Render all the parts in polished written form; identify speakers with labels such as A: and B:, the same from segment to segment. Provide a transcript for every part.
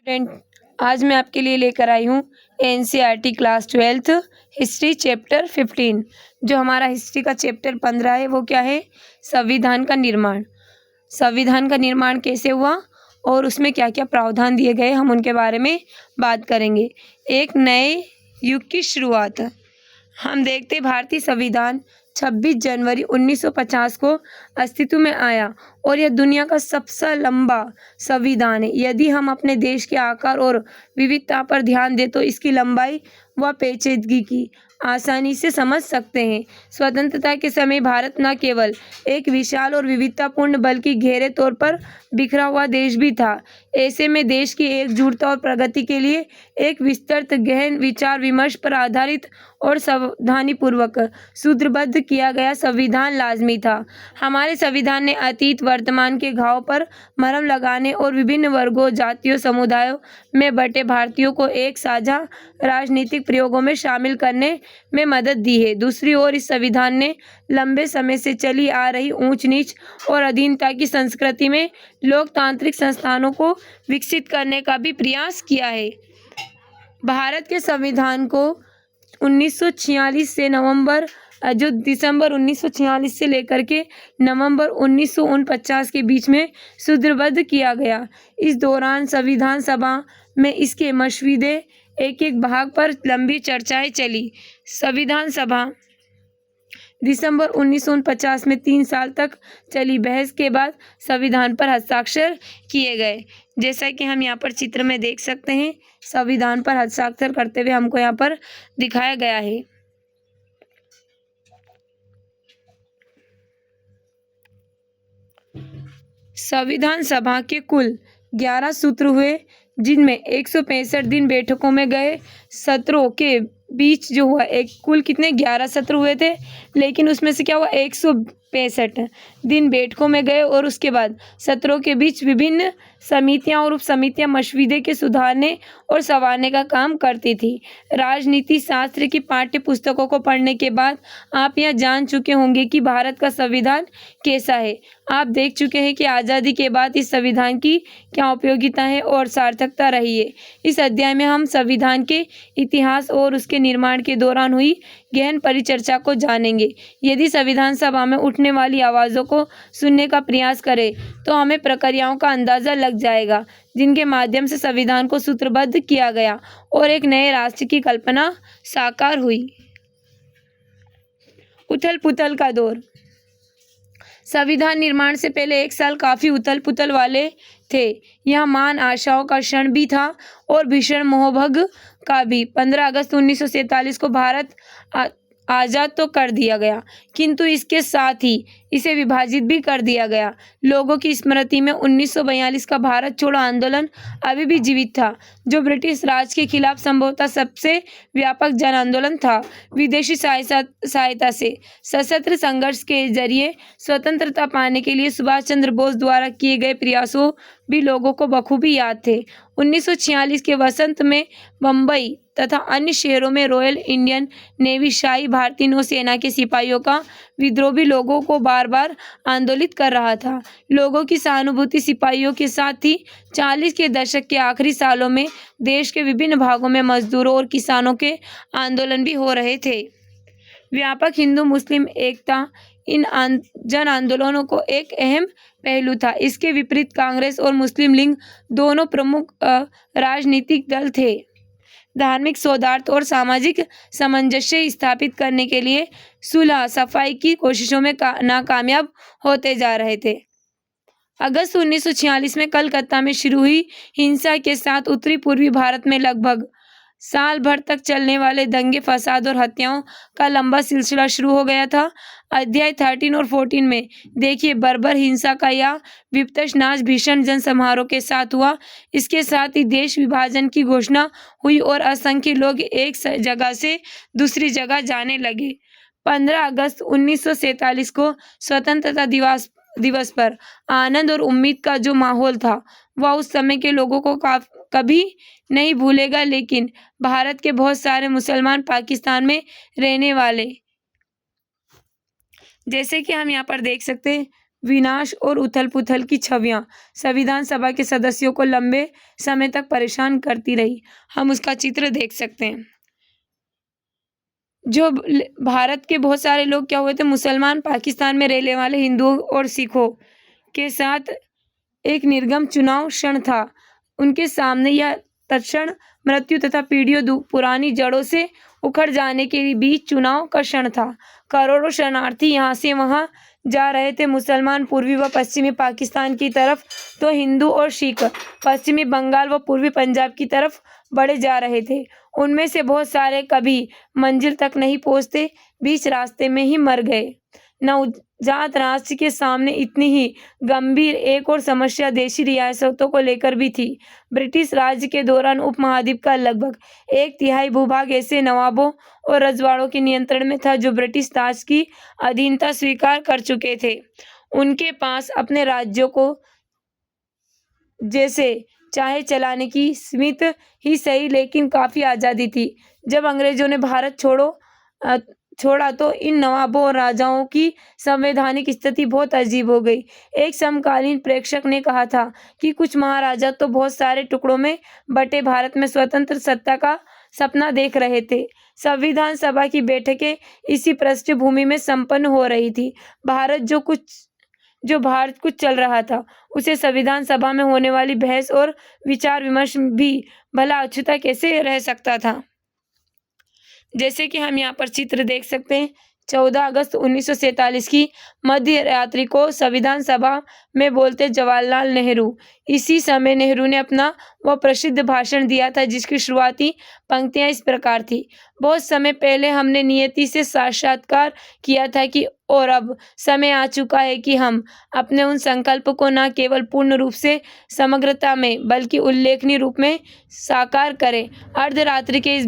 A: Student, आज मैं आपके लिए लेकर आई हूँ NCERT class 12th history chapter 15। जो हमारा हिस्ट्री का चैप्टर 15 है वो क्या है? संविधान का निर्माण। संविधान का निर्माण कैसे हुआ और उसमें क्या क्या प्रावधान दिए गए, हम उनके बारे में बात करेंगे। एक नए युग की शुरुआत। हम देखते भारतीय संविधान 26 जनवरी 1950 को अस्तित्व में आया और यह दुनिया का सबसे लंबा संविधान है। यदि हम अपने देश के आकार और विविधता पर ध्यान दें तो इसकी लंबाई व पेचीदगी की आसानी से समझ सकते हैं। स्वतंत्रता के समय भारत न केवल एक विशाल और विविधतापूर्ण बल्कि गहरे तौर पर बिखरा हुआ देश भी था। ऐसे में देश की एकजुटता और प्रगति के लिए एक विस्तृत गहन विचार विमर्श पर आधारित और सावधानीपूर्वक सूत्रबद्ध किया गया संविधान लाजमी था। हमारे संविधान ने अतीत वर्तमान के घाव पर मरहम लगाने और विभिन्न वर्गों, जातियों, समुदायों में बंटे भारतीयों को एक साझा राजनीतिक प्रयोगों में शामिल करने में मदद दी है। दूसरी ओर इस संविधान ने लंबे समय से चली आ रही ऊंच नीच और अधीनता की संस्कृति में लोकतांत्रिक संस्थानों को विकसित करने का भी प्रयास किया है। भारत के संविधान को 1946 से दिसंबर 1946 से लेकर के नवंबर 1949 के बीच में सूत्रबद्ध किया गया। इस दौरान संविधान सभा में इसके मसौदे एक एक भाग पर लंबी चर्चाएं चली। संविधान सभा दिसंबर 1949 में 3 साल तक चली बहस के बाद संविधान पर हस्ताक्षर किए गए। जैसा कि हम यहाँ पर चित्र में देख सकते हैं, संविधान पर हस्ताक्षर करते हुए हमको यहाँ पर दिखाया गया है। संविधान सभा के कुल 11 सूत्र हुए, जिनमें 165 दिन बैठकों में गए। सत्रों के बीच जो हुआ एक कुल कितने 11 सत्र हुए थे, लेकिन उसमें से क्या हुआ 165 दिन बैठकों में गए और उसके बाद सत्रों के बीच विभिन्न समितियां और उप समितियां मसौदे के सुधारने और संवारने का काम करती थी। राजनीति शास्त्र की पाठ्य पुस्तकों को पढ़ने के बाद आप यह जान चुके होंगे कि भारत का संविधान कैसा है। आप देख चुके हैं कि आज़ादी के बाद इस संविधान की क्या उपयोगिता है और सार्थकता रही है। इस अध्याय में हम संविधान के इतिहास और उसके निर्माण के दौरान हुई गहन परिचर्चा को जानेंगे। यदि संविधान सभा में उठने वाली आवाज़ों को सुनने का प्रयास करें तो हमें प्रक्रियाओं का अंदाजा लग जाएगा जिनके माध्यम से संविधान को सूत्रबद्ध किया गया और एक नए राष्ट्र की कल्पना साकार हुई। उथल पुथल का दौर। संविधान निर्माण से पहले एक साल काफी उथल पुथल वाले थे। यह मान आशाओं का क्षण भी था और भीषण मोहभंग का भी। 15 अगस्त 1947 को भारत आज़ाद तो कर दिया गया, किंतु इसके साथ ही इसे विभाजित भी कर दिया गया। लोगों की स्मृति में 1942 का भारत छोड़ो आंदोलन अभी भी जीवित था, जो ब्रिटिश राज के खिलाफ संभवतः सबसे व्यापक जन आंदोलन था। विदेशी सहायता से सशस्त्र संघर्ष के जरिए स्वतंत्रता पाने के लिए सुभाष चंद्र बोस द्वारा किए गए प्रयासों भी लोगों को बखूबी याद थे। 1946 के वसंत में बम्बई तथा अन्य शहरों में रॉयल इंडियन नेवी शाही भारतीय नौसेना के सिपाहियों का विद्रोह भी लोगों को बार बार आंदोलित कर रहा था। लोगों की सहानुभूति सिपाहियों के साथ ही 40 के दशक के आखिरी सालों में देश के विभिन्न भागों में मजदूरों और किसानों के आंदोलन भी हो रहे थे। व्यापक हिंदू मुस्लिम एकता इन जन आंदोलनों को एक अहम पहलू था। इसके विपरीत कांग्रेस और मुस्लिम लीग दोनों प्रमुख राजनीतिक दल थे। धार्मिक सौहार्द और सामाजिक सामंजस्य स्थापित करने के लिए सुलह सफाई की कोशिशों में नाकामयाब होते जा रहे थे। अगस्त 1946 में कलकत्ता में शुरू हुई हिंसा के साथ उत्तरी पूर्वी भारत में लगभग साल भर तक चलने वाले दंगे, फसाद और हत्याओं का लंबा सिलसिला शुरू हो गया था। अध्याय 13 और 14 में देखिए बर्बर हिंसा का यह विपत्तिनाश भीषण जनसमारोह के साथ हुआ। इसके साथ ही देश विभाजन की घोषणा हुई और असंख्य लोग एक जगह से दूसरी जगह जाने लगे। 15 अगस्त 1947 को स्वतंत्रता दिवस पर आनंद और उम्मीद का जो माहौल था वह उस समय के लोगों को कभी नहीं भूलेगा, लेकिन भारत के बहुत सारे मुसलमान पाकिस्तान में रहने वाले, जैसे कि हम यहाँ पर देख सकते हैं, विनाश और उथल-पुथल की छवियां संविधान सभा के सदस्यों को लंबे समय तक परेशान करती रही। हम उसका चित्र देख सकते हैं। जो भारत के बहुत सारे लोग क्या हुए थे, मुसलमान पाकिस्तान में रहने वाले हिंदुओं और सिखों के साथ एक निर्गम चुनाव क्षण था। उनके सामने यह तत्क्षण मृत्यु तथा पीढ़ियों पुरानी जड़ों से उखड़ जाने के बीच चुनाव का क्षण था। करोड़ों शरणार्थी यहाँ से वहाँ जा रहे थे। मुसलमान पूर्वी व पश्चिमी पाकिस्तान की तरफ तो हिंदू और सिख पश्चिमी बंगाल व पूर्वी पंजाब की तरफ बढ़े जा रहे थे। उनमें से बहुत सारे कभी मंजिल तक नहीं पहुंचते, बीच रास्ते में ही मर गए। नवजात राष्ट्र के सामने इतनी ही गंभीर एक और समस्या देशी रियासतों को लेकर भी थी। ब्रिटिश राज के दौरान उपमहाद्वीप का लगभग 1/3 भूभाग ऐसे नवाबों और रजवाड़ों के नियंत्रण में था जो ब्रिटिश राज की अधीनता स्वीकार कर चुके थे। उनके पास अपने राज्यों को जैसे चाहे चलाने की सीमित ही सही लेकिन काफी आजादी थी। जब अंग्रेजों ने भारत छोड़ा तो इन नवाबों और राजाओं की संवैधानिक स्थिति बहुत अजीब हो गई। एक समकालीन प्रेक्षक ने कहा था कि कुछ महाराजा तो बहुत सारे टुकड़ों में बटे भारत में स्वतंत्र सत्ता का सपना देख रहे थे। संविधान सभा की बैठकें इसी पृष्ठभूमि में संपन्न हो रही थी। भारत कुछ चल रहा था, उसे संविधान सभा में होने वाली बहस और विचार विमर्श भी भला अछूता कैसे रह सकता था। जैसे कि हम यहाँ पर चित्र देख सकते हैं, 14 अगस्त 1947 की मध्य रात्रि को संविधान सभा में बोलते जवाहरलाल नेहरू। इसी समय नेहरू ने अपना वह प्रसिद्ध भाषण दिया था जिसकी शुरुआती पंक्तियां इस प्रकार थी। बहुत समय पहले हमने नियति से साक्षात्कार किया था कि और अब समय आ चुका है कि हम अपने उन संकल्प को न केवल पूर्ण रूप से समग्रता में बल्कि उल्लेखनीय रूप में साकार करें। अर्धरात्रि के इस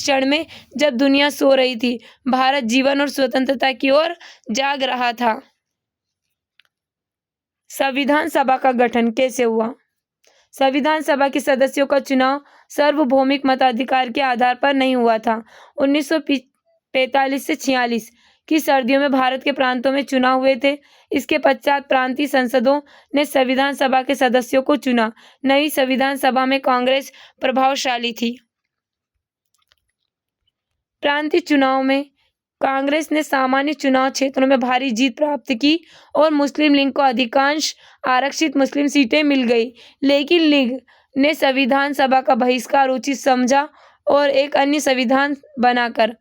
A: क्षण में जब दुनिया सो रही थी, भारत जीवन और स्वतंत्रता की ओर जाग रहा था। संविधान सभा का गठन कैसे हुआ? संविधान सभा के सदस्यों का चुनाव सार्वभौमिक मताधिकार के आधार पर नहीं हुआ था। 1945 से 46 की सर्दियों में भारत के प्रांतों में चुनाव हुए थे। इसके पश्चात प्रांतीय संसदों ने संविधान सभा के सदस्यों को चुना। नई संविधान सभा में कांग्रेस प्रभावशाली थी। प्रांतीय चुनाव में कांग्रेस ने सामान्य चुनाव क्षेत्रों में भारी जीत प्राप्त की और मुस्लिम लीग को अधिकांश आरक्षित मुस्लिम सीटें मिल गई। लेकिन लीग ने संविधान सभा का बहिष्कार उचित समझा और एक अन्य संविधान बनाकर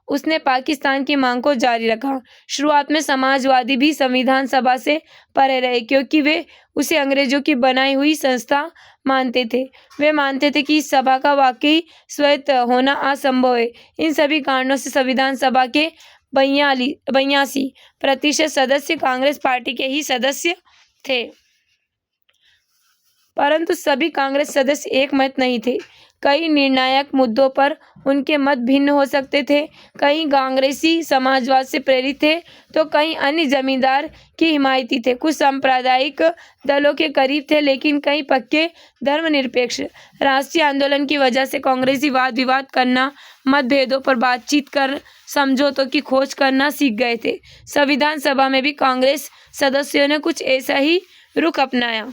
A: उसने पाकिस्तान की मांग को जारी रखा। शुरुआत में समाजवादी भी संविधान सभा से परे रहे क्योंकि वे उसे अंग्रेजों की बनाई हुई संस्था मानते थे। वे मानते थे कि इस सभा का वाकई स्वायत्त होना असंभव है। इन सभी कारणों से संविधान सभा के 82% सदस्य कांग्रेस पार्टी के ही सदस्य थे। परंतु सभी कांग्रेस सदस्य एक मत नहीं थे। कई निर्णायक मुद्दों पर उनके मत भिन्न हो सकते थे। कई कांग्रेसी समाजवाद से प्रेरित थे तो कई अन्य जमींदार के हिमायती थे। कुछ सांप्रदायिक दलों के करीब थे लेकिन कई पक्के धर्मनिरपेक्ष। राष्ट्रीय आंदोलन की वजह से कांग्रेसी वाद विवाद करना, मतभेदों पर बातचीत कर समझौतों की खोज करना सीख गए थे। संविधान सभा में भी कांग्रेस सदस्यों ने कुछ ऐसा ही रुख अपनाया।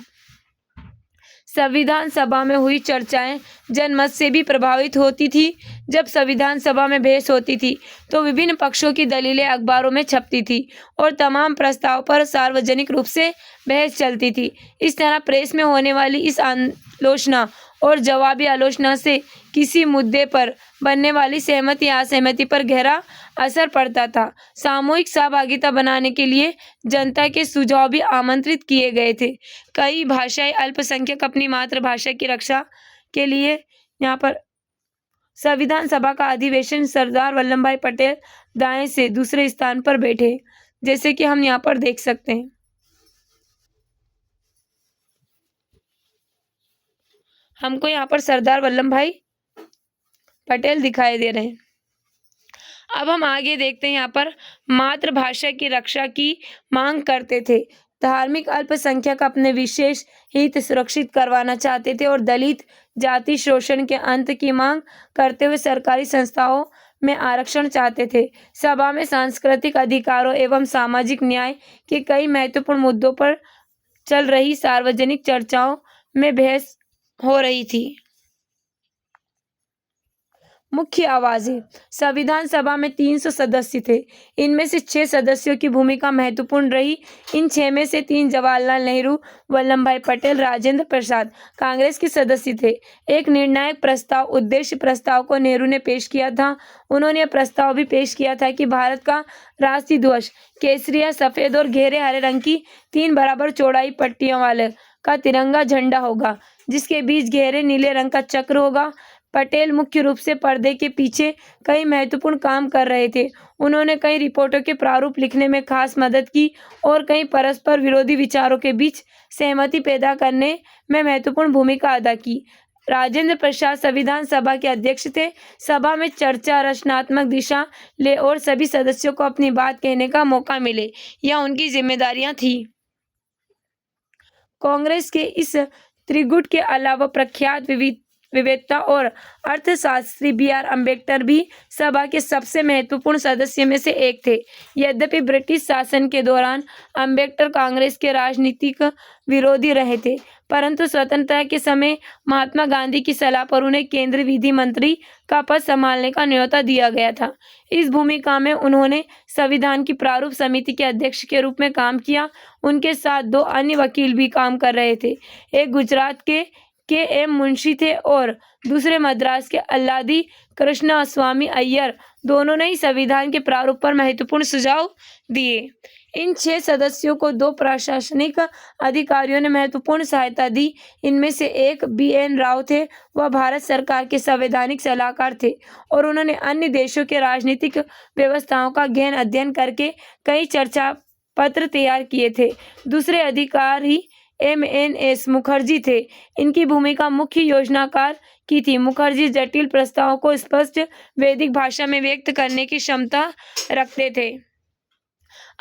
A: संविधान सभा में हुई चर्चाएं जनमत से भी प्रभावित होती थी। जब संविधान सभा में बहस होती थी तो विभिन्न पक्षों की दलीलें अखबारों में छपती थी और तमाम प्रस्ताव पर सार्वजनिक रूप से बहस चलती थी। इस तरह प्रेस में होने वाली इस आलोचना और जवाबी आलोचना से किसी मुद्दे पर बनने वाली सहमति या असहमति पर गहरा असर पड़ता था। सामूहिक सहभागिता बनाने के लिए जनता के सुझाव भी आमंत्रित किए गए थे। कई भाषाई अल्पसंख्यक अपनी मातृभाषा की रक्षा के लिए यहाँ पर संविधान सभा का अधिवेशन सरदार वल्लभ भाई पटेल दाएं से दूसरे स्थान पर बैठे, जैसे कि हम यहाँ पर देख सकते हैं। हमको यहाँ पर सरदार वल्लभ भाई पटेल दिखाई दे रहे हैं। अब हम आगे देखते हैं। यहाँ पर मातृभाषा की रक्षा की मांग करते थे। धार्मिक अल्पसंख्यक अपने विशेष हित सुरक्षित करवाना चाहते थे और दलित जाति शोषण के अंत की मांग करते हुए सरकारी संस्थाओं में आरक्षण चाहते थे। सभा में सांस्कृतिक अधिकारों एवं सामाजिक न्याय के कई महत्वपूर्ण मुद्दों पर चल रही सार्वजनिक चर्चाओं में बहस हो रही थी। मुख्य आवाजें। संविधान सभा में 300 सदस्य थे। इनमें से 6 सदस्यों की भूमिका महत्वपूर्ण रही। इन 6 में से 3 जवाहरलाल नेहरू, वल्लभ भाई पटेल, राजेंद्र प्रसाद कांग्रेस के सदस्य थे। एक निर्णायक प्रस्ताव उद्देश्य प्रस्ताव को नेहरू ने पेश किया था। उन्होंने यह प्रस्ताव भी पेश किया था कि भारत का राष्ट्रीय ध्वज केसरिया, सफेद और गहरे हरे रंग की 3 बराबर चौड़ाई पट्टियों वाले का तिरंगा झंडा होगा, जिसके बीच गहरे नीले रंग का चक्र होगा। पटेल मुख्य रूप से पर्दे के पीछे कई महत्वपूर्ण काम कर रहे थे। उन्होंने कई रिपोर्टों के प्रारूप लिखने में खास मदद की और कई परस्पर विरोधी विचारों के बीच सहमति पैदा करने में महत्वपूर्ण भूमिका अदा की। राजेंद्र प्रसाद संविधान सभा के अध्यक्ष थे। सभा में चर्चा, रचनात्मक दिशा ले और सभी सदस्यों को अपनी बात कहने का मौका मिले, यह उनकी जिम्मेदारियां थी। कांग्रेस के इस त्रिगुट के अलावा प्रख्यात विवेकता और अर्थशास्त्री बी.आर. अम्बेडकर भी सभा के सबसे महत्वपूर्ण सदस्य में से एक थे। यद्यपि ब्रिटिश शासन के दौरान अम्बेडकर कांग्रेस के राजनीतिक विरोधी रहे थे, परंतु स्वतंत्रता के समय महात्मा गांधी की सलाह पर उन्हें केंद्रीय विधि मंत्री का पद संभालने का न्योता दिया गया था। इस भूमिका में उन्होंने संविधान की प्रारूप समिति के अध्यक्ष के रूप में काम किया। उनके साथ 2 अन्य वकील भी काम कर रहे थे। एक गुजरात के एम मुंशी थे और दूसरे मद्रास के अल्लादी कृष्णा स्वामी अय्यर। दोनों ने ही संविधान के प्रारूप पर महत्वपूर्ण सुझाव दिए। इन 6 सदस्यों को 2 प्रशासनिक अधिकारियों ने महत्वपूर्ण सहायता दी। इनमें से एक बी.एन. राव थे। वह भारत सरकार के संवैधानिक सलाहकार थे और उन्होंने अन्य देशों के राजनीतिक व्यवस्थाओं का गहन अध्ययन करके कई चर्चा पत्र तैयार किए थे। दूसरे अधिकारी M.N.S. मुखर्जी थे। इनकी भूमिका मुख्य योजनाकार की थी। मुखर्जी जटिल प्रस्तावों को स्पष्ट वैदिक भाषा में व्यक्त करने की क्षमता रखते थे।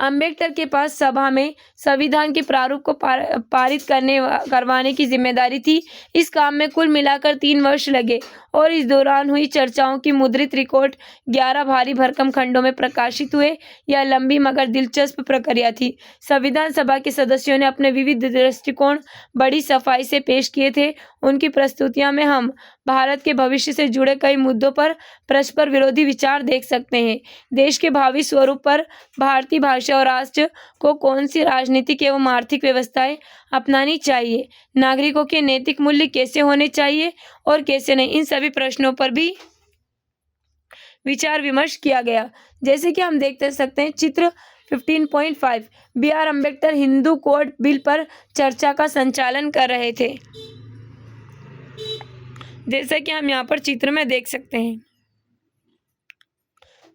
A: अम्बेडकर के पास सभा में संविधान के प्रारूप को पारित करवाने की जिम्मेदारी थी। इस काम में कुल मिलाकर 3 वर्ष लगे और इस दौरान हुई चर्चाओं की मुद्रित रिकॉर्ड 11 भारी भरकम खंडों में प्रकाशित हुए। यह लंबी मगर दिलचस्प प्रक्रिया थी। संविधान सभा के सदस्यों ने अपने विविध दृष्टिकोण बड़ी सफाई से पेश किए थे। उनकी प्रस्तुतियों में हम भारत के भविष्य से जुड़े कई मुद्दों पर परस्पर विरोधी विचार देख सकते हैं। देश के भावी स्वरूप पर, भारतीय भाषा और राष्ट्र को कौन सी राजनीतिक एवं आर्थिक व्यवस्थाएं अपनानी चाहिए, नागरिकों के नैतिक मूल्य कैसे होने चाहिए और कैसे नहीं, इन सभी प्रश्नों पर भी विचार विमर्श किया गया। जैसे कि हम देख सकते हैं चित्र 15.5 B R. Ambedkar Hindu code bill पर चर्चा का संचालन कर रहे थे। जैसा कि हम यहाँ पर चित्र में देख सकते हैं।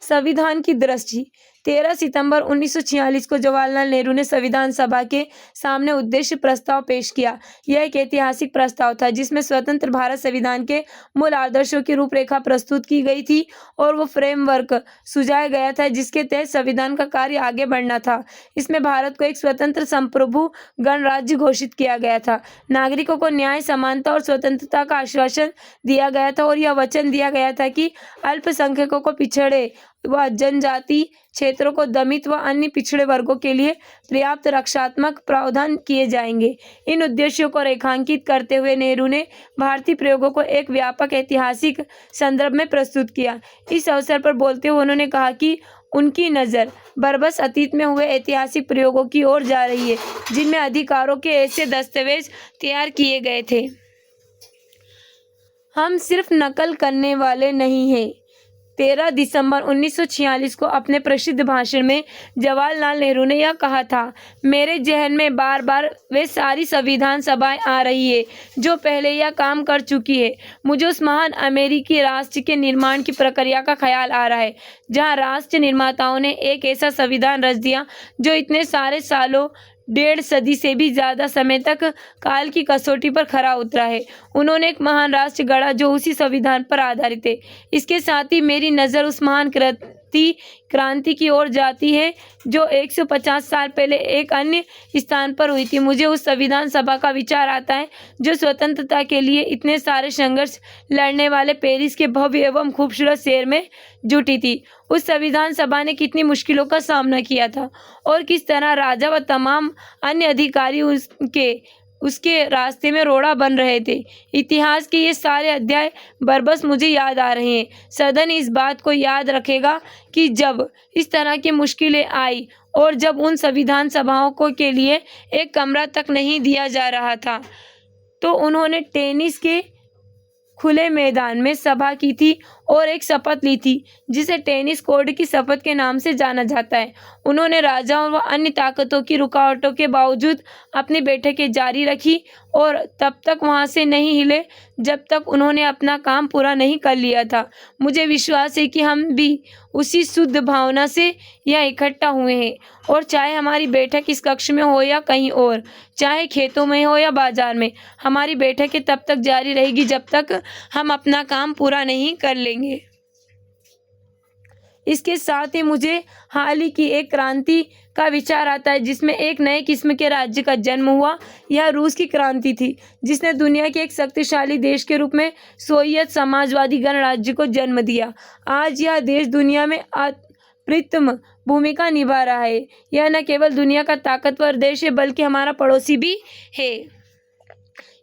A: संविधान की दृष्टि 13 सितंबर 1946 को जवाहरलाल नेहरू ने संविधान सभा के सामने उद्देश्य प्रस्ताव पेश किया। यह एक ऐतिहासिक प्रस्ताव था जिसमें स्वतंत्र भारत संविधान के मूल आदर्शों की रूपरेखा प्रस्तुत की गई थी और वो फ्रेमवर्क सुझाया गया था जिसके तहत संविधान का कार्य आगे बढ़ना था। इसमें भारत को एक स्वतंत्र संप्रभु गणराज्य घोषित किया गया था। नागरिकों को न्याय, समानता और स्वतंत्रता का आश्वासन दिया गया था और यह वचन दिया गया था कि अल्पसंख्यकों को, पिछड़े व जनजाति क्षेत्रों को, दलित व अन्य पिछड़े वर्गों के लिए पर्याप्त रक्षात्मक प्रावधान किए जाएंगे। इन उद्देश्यों को रेखांकित करते हुए नेहरू ने भारतीय प्रयोगों को एक व्यापक ऐतिहासिक संदर्भ में प्रस्तुत किया। इस अवसर पर बोलते हुए उन्होंने कहा कि उनकी नज़र बरबस अतीत में हुए ऐतिहासिक प्रयोगों की ओर जा रही है जिनमें अधिकारों के ऐसे दस्तावेज तैयार किए गए थे। हम सिर्फ नकल करने वाले नहीं हैं। 13 दिसंबर 1946 को अपने प्रसिद्ध भाषण में जवाहरलाल नेहरू ने यह कहा था, मेरे जहन में बार बार वे सारी संविधान सभाएं आ रही है जो पहले यह काम कर चुकी है। मुझे उस महान अमेरिकी राष्ट्र के निर्माण की प्रक्रिया का ख्याल आ रहा है जहां राष्ट्र निर्माताओं ने एक ऐसा संविधान रच दिया जो इतने सारे सालों, 1.5 सदी से भी ज़्यादा समय तक काल की कसौटी पर खरा उतरा है। उन्होंने एक महान राष्ट्र गढ़ा जो उसी संविधान पर आधारित है। इसके साथ ही मेरी नज़र उस महान शक्ति क्रांति की ओर जाती है जो 150 साल पहले एक अन्य स्थान पर हुई थी। मुझे उस संविधान सभा का विचार आता है जो स्वतंत्रता के लिए इतने सारे संघर्ष लड़ने वाले पेरिस के भव्य एवं खूबसूरत शहर में जुटी थी। उस संविधान सभा ने कितनी मुश्किलों का सामना किया था और किस तरह राजा व तमाम अन्य अधिकारी उसके रास्ते में रोड़ा बन रहे थे। इतिहास के ये सारे अध्याय बरबस मुझे याद आ रहे हैं। सदन इस बात को याद रखेगा कि जब इस तरह की मुश्किलें आई और जब उन संविधान सभाओं को के लिए एक कमरा तक नहीं दिया जा रहा था, तो उन्होंने टेनिस के खुले मैदान में सभा की थी और एक शपथ ली थी जिसे टेनिस कोर्ट की शपथ के नाम से जाना जाता है। उन्होंने राजाओं व अन्य ताकतों की रुकावटों के बावजूद अपनी बैठकें जारी रखी और तब तक वहां से नहीं हिले जब तक उन्होंने अपना काम पूरा नहीं कर लिया था। मुझे विश्वास है कि हम भी उसी शुद्ध भावना से यहाँ इकट्ठा हुए हैं और चाहे हमारी बैठक इस कक्ष में हो या कहीं और, चाहे खेतों में हो या बाजार में, हमारी बैठकें तब तक जारी रहेगी जब तक हम अपना काम पूरा नहीं कर लेंगे। इसके साथ ही मुझे हाल ही की एक क्रांति का विचार आता है जिसमें एक नए किस्म के राज्य का जन्म हुआ। यह रूस की क्रांति थी जिसने दुनिया के एक शक्तिशाली देश के रूप में सोवियत समाजवादी गणराज्य को जन्म दिया। आज यह देश दुनिया में अप्रतिम भूमिका निभा रहा है। यह न केवल दुनिया का ताकतवर देश है बल्कि हमारा पड़ोसी भी है।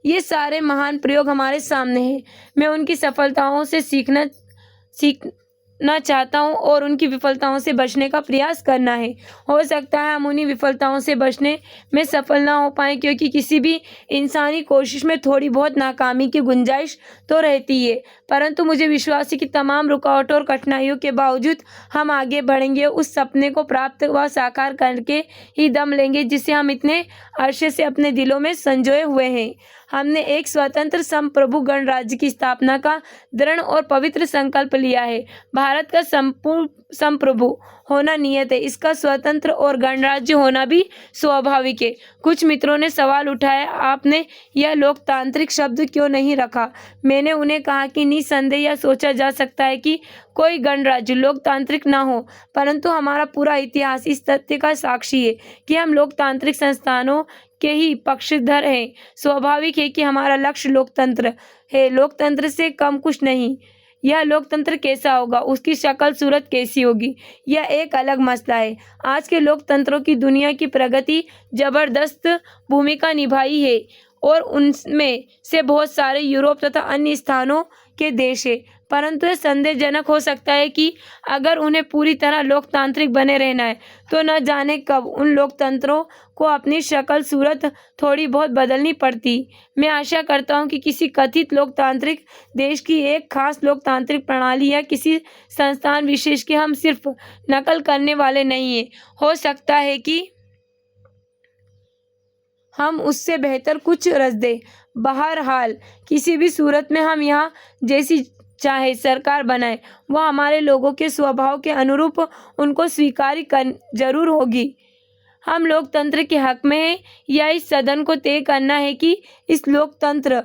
A: ये सारे महान प्रयोग हमारे सामने हैं। मैं उनकी सफलताओं से सीखना चाहता हूँ और उनकी विफलताओं से बचने का प्रयास करना है। हो सकता है हम उन्हीं विफलताओं से बचने में सफल ना हो पाए क्योंकि किसी भी इंसानी कोशिश में थोड़ी बहुत नाकामी की गुंजाइश तो रहती है, परंतु मुझे विश्वास है कि तमाम रुकावटों और कठिनाइयों के बावजूद हम आगे बढ़ेंगे, उस सपने को प्राप्त व साकार करके ही दम लेंगे जिसे हम इतने अरसे से अपने दिलों में संजोए हुए हैं। हमने एक स्वतंत्र संप्रभु गणराज्य की स्थापना का दृढ़ और पवित्र संकल्प लिया है। भारत का संपूर्ण संप्रभु होना नियत है, इसका स्वतंत्र और गणराज्य होना भी स्वाभाविक है। कुछ मित्रों ने सवाल उठाया, आपने यह लोकतांत्रिक शब्द क्यों नहीं रखा? मैंने उन्हें कहा कि निसंदेह यह सोचा जा सकता है कि कोई गणराज्य लोकतांत्रिक ना हो, परंतु हमारा पूरा इतिहास इस तथ्य का साक्षी है कि हम लोकतांत्रिक संस्थानों के ही पक्षधर हैं। स्वाभाविक है कि हमारा लक्ष्य लोकतंत्र है, लोकतंत्र से कम कुछ नहीं। यह लोकतंत्र कैसा होगा, उसकी शक्ल सूरत कैसी होगी, यह एक अलग मसला है। आज के लोकतंत्रों की दुनिया की प्रगति जबरदस्त भूमिका निभाई है और उनमें से बहुत सारे यूरोप तथा अन्य स्थानों के देश है, परंतु यह संदेहजनक हो सकता है कि अगर उन्हें पूरी तरह लोकतांत्रिक बने रहना है तो न जाने कब उन लोकतंत्रों को अपनी शक्ल सूरत थोड़ी बहुत बदलनी पड़ती। मैं आशा करता हूं कि किसी कथित लोकतांत्रिक देश की एक खास लोकतांत्रिक प्रणाली या किसी संस्थान विशेष की हम सिर्फ नकल करने वाले नहीं हैं। हो सकता है कि हम उससे बेहतर कुछ रच दें। बहरहाल किसी भी सूरत में हम यहाँ जैसी चाहे सरकार बनाए वह हमारे लोगों के स्वभाव के अनुरूप उनको स्वीकार कर जरूर होगी। हम लोकतंत्र के हक में हैं या इस सदन को तय करना है कि इस लोकतंत्र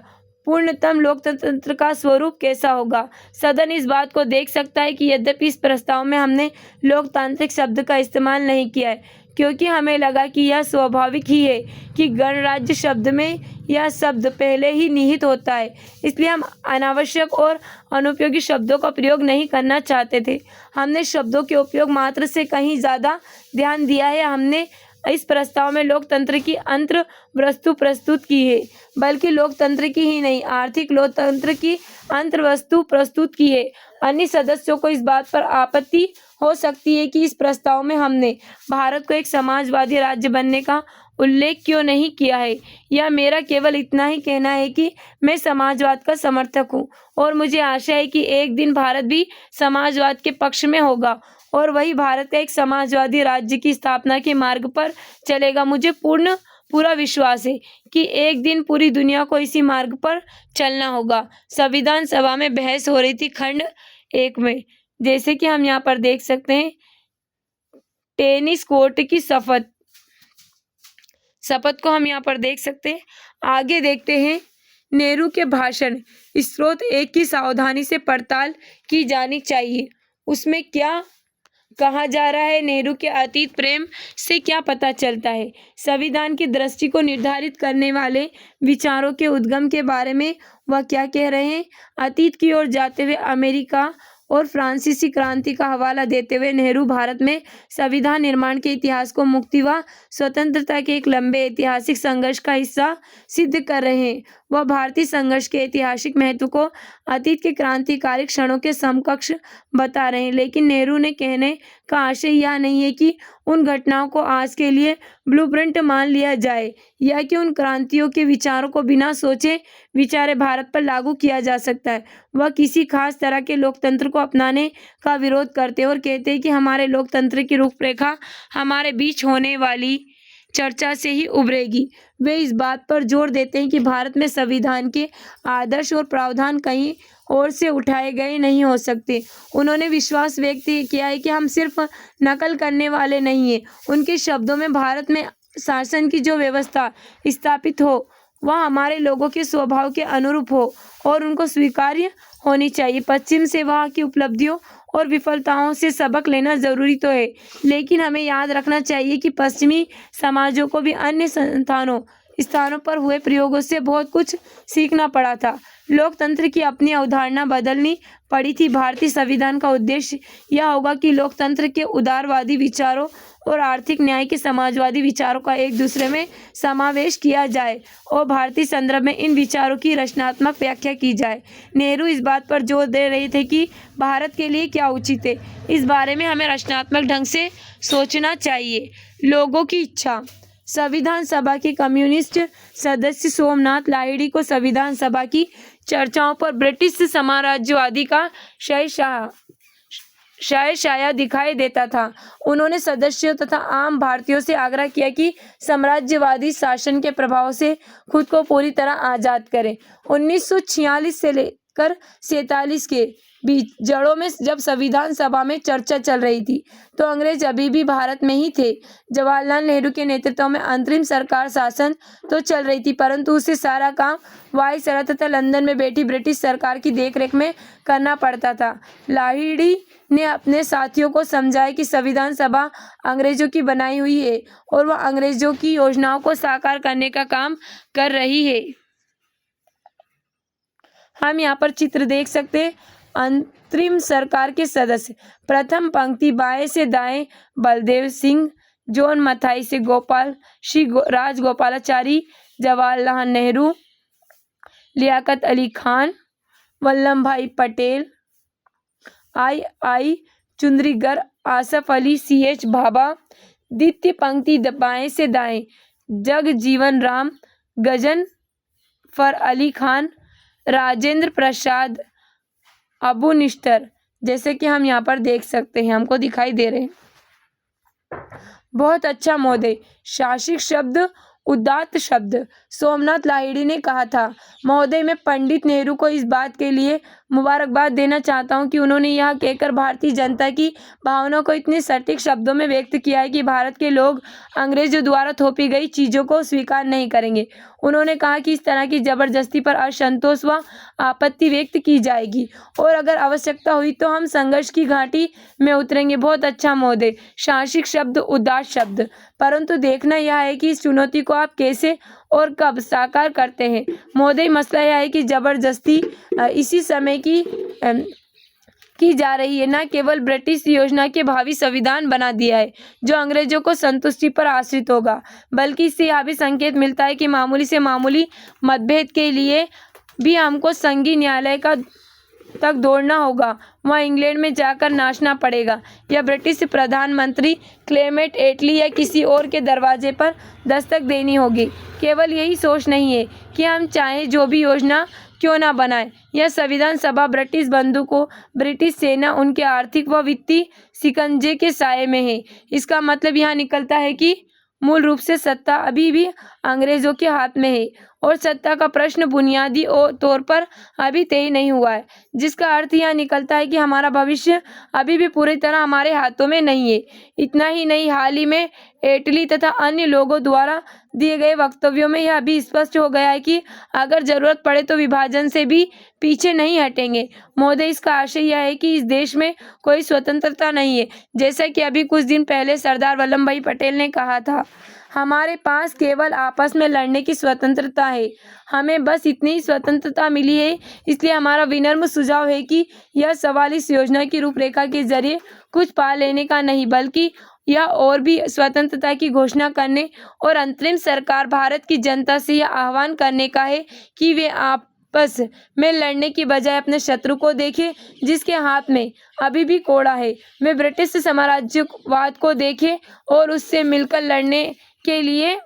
A: पूर्णतम लोकतंत्र का स्वरूप कैसा होगा। सदन इस बात को देख सकता है कि यद्यपि इस प्रस्ताव में हमने लोकतांत्रिक शब्द का इस्तेमाल नहीं किया है क्योंकि हमें लगा कि यह स्वाभाविक ही है कि गणराज्य शब्द में यह शब्द पहले ही निहित होता है, इसलिए हम अनावश्यक और अनुपयोगी शब्दों का प्रयोग नहीं करना चाहते थे। हमने शब्दों के उपयोग मात्र से कहीं ज़्यादा ध्यान दिया है। हमने इस प्रस्ताव में लोकतंत्र की अंतर्वस्तु प्रस्तुत की है, बल्कि लोकतंत्र की ही नहीं आर्थिक लोकतंत्र की अंतर्वस्तु प्रस्तुत की है। अन्य सदस्यों को इस बात पर आपत्ति हो सकती है कि इस प्रस्ताव में हमने भारत को एक समाजवादी राज्य बनने का उल्लेख क्यों नहीं किया है। यह मेरा केवल इतना ही कहना है कि मैं समाजवाद का समर्थक हूँ और मुझे आशा है कि एक दिन भारत भी समाजवाद के पक्ष में होगा और वही भारत का एक समाजवादी राज्य की स्थापना के मार्ग पर चलेगा। मुझे पूरा विश्वास है कि एक दिन पूरी दुनिया को इसी मार्ग पर चलना होगा। संविधान सभा में बहस हो रही थी खंड 1 में, जैसे कि हम यहाँ पर देख सकते हैं टेनिस कोर्ट की शपथ को हम यहाँ पर देख सकते हैं। आगे देखते हैं नेहरू के भाषण। स्रोत 1 की सावधानी से पड़ताल की जानी चाहिए। उसमें क्या कहा जा रहा है। नेहरू के अतीत प्रेम से क्या पता चलता है? संविधान की दृष्टि को निर्धारित करने वाले विचारों के उद्गम के बारे में वह क्या कह रहे हैं? अतीत की ओर जाते हुए अमेरिका और फ्रांसीसी क्रांति का हवाला देते हुए नेहरू भारत में संविधान निर्माण के इतिहास को मुक्ति व स्वतंत्रता के एक लंबे ऐतिहासिक संघर्ष का हिस्सा सिद्ध कर रहे हैं। वह भारतीय संघर्ष के ऐतिहासिक महत्व को अतीत के क्रांतिकारी क्षणों के समकक्ष बता रहे हैं। लेकिन नेहरू ने कहने का आशय यह नहीं है कि उन घटनाओं को आज के लिए ब्लूप्रिंट मान लिया जाए या कि उन क्रांतियों के विचारों को बिना सोचे विचारे भारत पर लागू किया जा सकता है। वह किसी खास तरह के लोकतंत्र को अपनाने का विरोध करते हैं और कहते हैं कि हमारे लोकतंत्र की रूपरेखा हमारे बीच होने वाली चर्चा से ही उभरेगी। वे इस बात पर जोर देते हैं कि भारत में संविधान के आदर्श और प्रावधान कहीं और से उठाए गए नहीं हो सकते। उन्होंने विश्वास व्यक्त किया है कि हम सिर्फ नकल करने वाले नहीं हैं। उनके शब्दों में भारत में शासन की जो व्यवस्था स्थापित हो वह हमारे लोगों के स्वभाव के अनुरूप हो और उनको स्वीकार्य होनी चाहिए। पश्चिम से वहाँ की उपलब्धियों और विफलताओं से सबक लेना जरूरी तो है, लेकिन हमें याद रखना चाहिए कि पश्चिमी समाजों को भी अन्य स्थानों पर हुए प्रयोगों से बहुत कुछ सीखना पड़ा था। लोकतंत्र की अपनी अवधारणा बदलनी पड़ी थी। भारतीय संविधान का उद्देश्य यह होगा कि लोकतंत्र के उदारवादी विचारों और आर्थिक न्याय के समाजवादी विचारों का एक दूसरे में समावेश किया जाए और भारतीय संदर्भ में इन विचारों की रचनात्मक व्याख्या की जाए। नेहरू इस बात पर जोर दे रहे थे कि भारत के लिए क्या उचित है, इस बारे में हमें रचनात्मक ढंग से सोचना चाहिए। लोगों की इच्छा। संविधान सभा के कम्युनिस्ट सदस्य सोमनाथ लाहिड़ी को संविधान सभा की चर्चाओं पर ब्रिटिश साम्राज्यवादी का शाया दिखाई देता था। उन्होंने सदस्यों तथा आम भारतीयों से आग्रह किया कि साम्राज्यवादी शासन के प्रभाव से खुद को पूरी तरह आज़ाद करें। 1946 से लेकर 47 के बीच जड़ों में जब संविधान सभा में चर्चा चल रही थी तो अंग्रेज अभी भी भारत में ही थे। जवाहरलाल नेहरू के नेतृत्व में अंतरिम सरकार शासन तो चल रही थी, परंतु उसे सारा काम वायसराय तथा लंदन में बैठी ब्रिटिश सरकार की देखरेख में करना पड़ता था। लाहिड़ी ने अपने साथियों को समझाया कि संविधान सभा अंग्रेजों की बनाई हुई है और वह अंग्रेजों की योजनाओं को साकार करने का काम कर रही है। हम यहाँ पर चित्र देख सकते हैं। अंतरिम सरकार के सदस्य। प्रथम पंक्ति बाएं से दाएं बलदेव सिंह, जॉन मथाई से गोपाल, श्री राजगोपालाचारी, जवाहरलाल नेहरू, लियाकत अली खान, वल्लभ भाई पटेल, आई चुंद्रीगर, आसफ अली, CH भाभा। द्वितीय पंक्ति बाएं से दाएं जगजीवन राम, गजनफर अली खान, राजेंद्र प्रसाद, अबू निश्तर। जैसे कि हम यहाँ पर देख सकते हैं, हमको दिखाई दे रहे हैं। बहुत अच्छा महोदय। शासिक शब्द, उदात्त शब्द। सोमनाथ लाहिड़ी ने कहा था, महोदय मैं पंडित नेहरू को इस बात के लिए मुबारकबाद देना चाहता हूं कि उन्होंने यह कहकर भारतीय जनता की भावनाओं को इतने सटीक शब्दों में व्यक्त किया है कि भारत के लोग अंग्रेजों द्वारा थोपी गई चीज़ों को स्वीकार नहीं करेंगे। उन्होंने कहा कि इस तरह की जबरदस्ती पर असंतोष व आपत्ति व्यक्त की जाएगी और अगर आवश्यकता हुई तो हम संघर्ष की घाटी में उतरेंगे। बहुत अच्छा महोदय। शासिक शब्द, उदात्त शब्द। परंतु देखना यह है कि इस चुनौती को आप कैसे और कब साकार करते हैं। महोदय मसला यह है कि जबरदस्ती इसी समय की जा रही है। न केवल ब्रिटिश योजना के भावी संविधान बना दिया है जो अंग्रेजों को संतुष्टि पर आश्रित होगा, बल्कि इससे यह भी संकेत मिलता है कि मामूली से मामूली मतभेद के लिए भी हमको संघीय न्यायालय तक दौड़ना होगा, वहाँ इंग्लैंड में जाकर नाचना पड़ेगा या ब्रिटिश प्रधानमंत्री क्लेमेंट एटली या किसी और के दरवाजे पर दस्तक देनी होगी। केवल यही सोच नहीं है कि हम चाहे जो भी योजना क्यों ना बनाए, यह संविधान सभा ब्रिटिश बंदूकों, ब्रिटिश सेना उनके आर्थिक व वित्तीय शिकंजे के साये में है। इसका मतलब यह निकलता है कि मूल रूप से सत्ता अभी भी अंग्रेजों के हाथ में है और सत्ता का प्रश्न बुनियादी तौर पर अभी तय नहीं हुआ है, जिसका अर्थ यह निकलता है कि हमारा भविष्य अभी भी पूरी तरह हमारे हाथों में नहीं है। इतना ही नहीं, हाल ही में एटली तथा अन्य लोगों द्वारा दिए गए वक्तव्यों में यह भी स्पष्ट हो गया है कि अगर जरूरत पड़े तो विभाजन से भी पीछे नहीं हटेंगे। महोदय, इसका आशय यह है कि इस देश में कोई स्वतंत्रता नहीं है। जैसा कि अभी कुछ दिन पहले सरदार वल्लभ भाई पटेल ने कहा था, हमारे पास केवल आपस में लड़ने की स्वतंत्रता है। हमें बस इतनी ही स्वतंत्रता मिली है। इसलिए हमारा विनम्र सुझाव है कि यह सवाल इस योजना की रूपरेखा के जरिए कुछ पा लेने का नहीं, बल्कि यह और भी स्वतंत्रता की घोषणा करने और अंतरिम सरकार भारत की जनता से यह आह्वान करने का है कि वे आपस में लड़ने की बजाय अपने शत्रु को देखें जिसके हाथ में अभी भी कोड़ा है। वे ब्रिटिश साम्राज्यवाद को देखें और उससे मिलकर लड़ने के लिए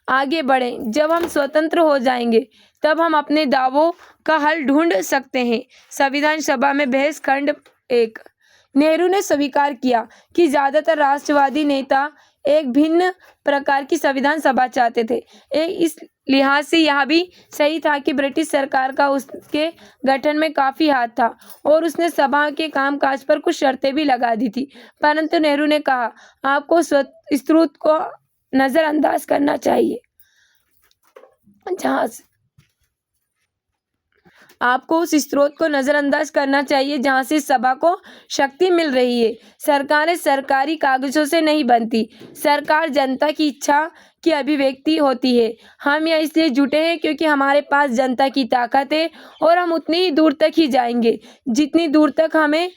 A: आगे बढ़ें। जब हम स्वतंत्र हो जाएंगे तब हम अपने दावों का हल ढूंढ सकते हैं। संविधान सभा में बहस खंड 1। नेहरू ने स्वीकार किया कि ज्यादातर राष्ट्रवादी नेता एक भिन्न प्रकार की संविधान सभा चाहते थे। इस लिहाज से यह भी सही था कि ब्रिटिश सरकार का उसके गठन में काफी हाथ था और उसने सभा के कामकाज पर कुछ शर्तें भी लगा दी थी। परंतु नेहरू ने कहा, आपको स्रोत को नजरअंदाज करना चाहिए आपको उस स्रोत को नजरअंदाज करना चाहिए जहां से सभा को शक्ति मिल रही है। सरकारें सरकारी कागजों से नहीं बनती। सरकार जनता की इच्छा की अभिव्यक्ति होती है। हम यह इसलिए जुटे हैं क्योंकि हमारे पास जनता की ताकत है और हम उतनी ही दूर तक ही जाएंगे जितनी दूर तक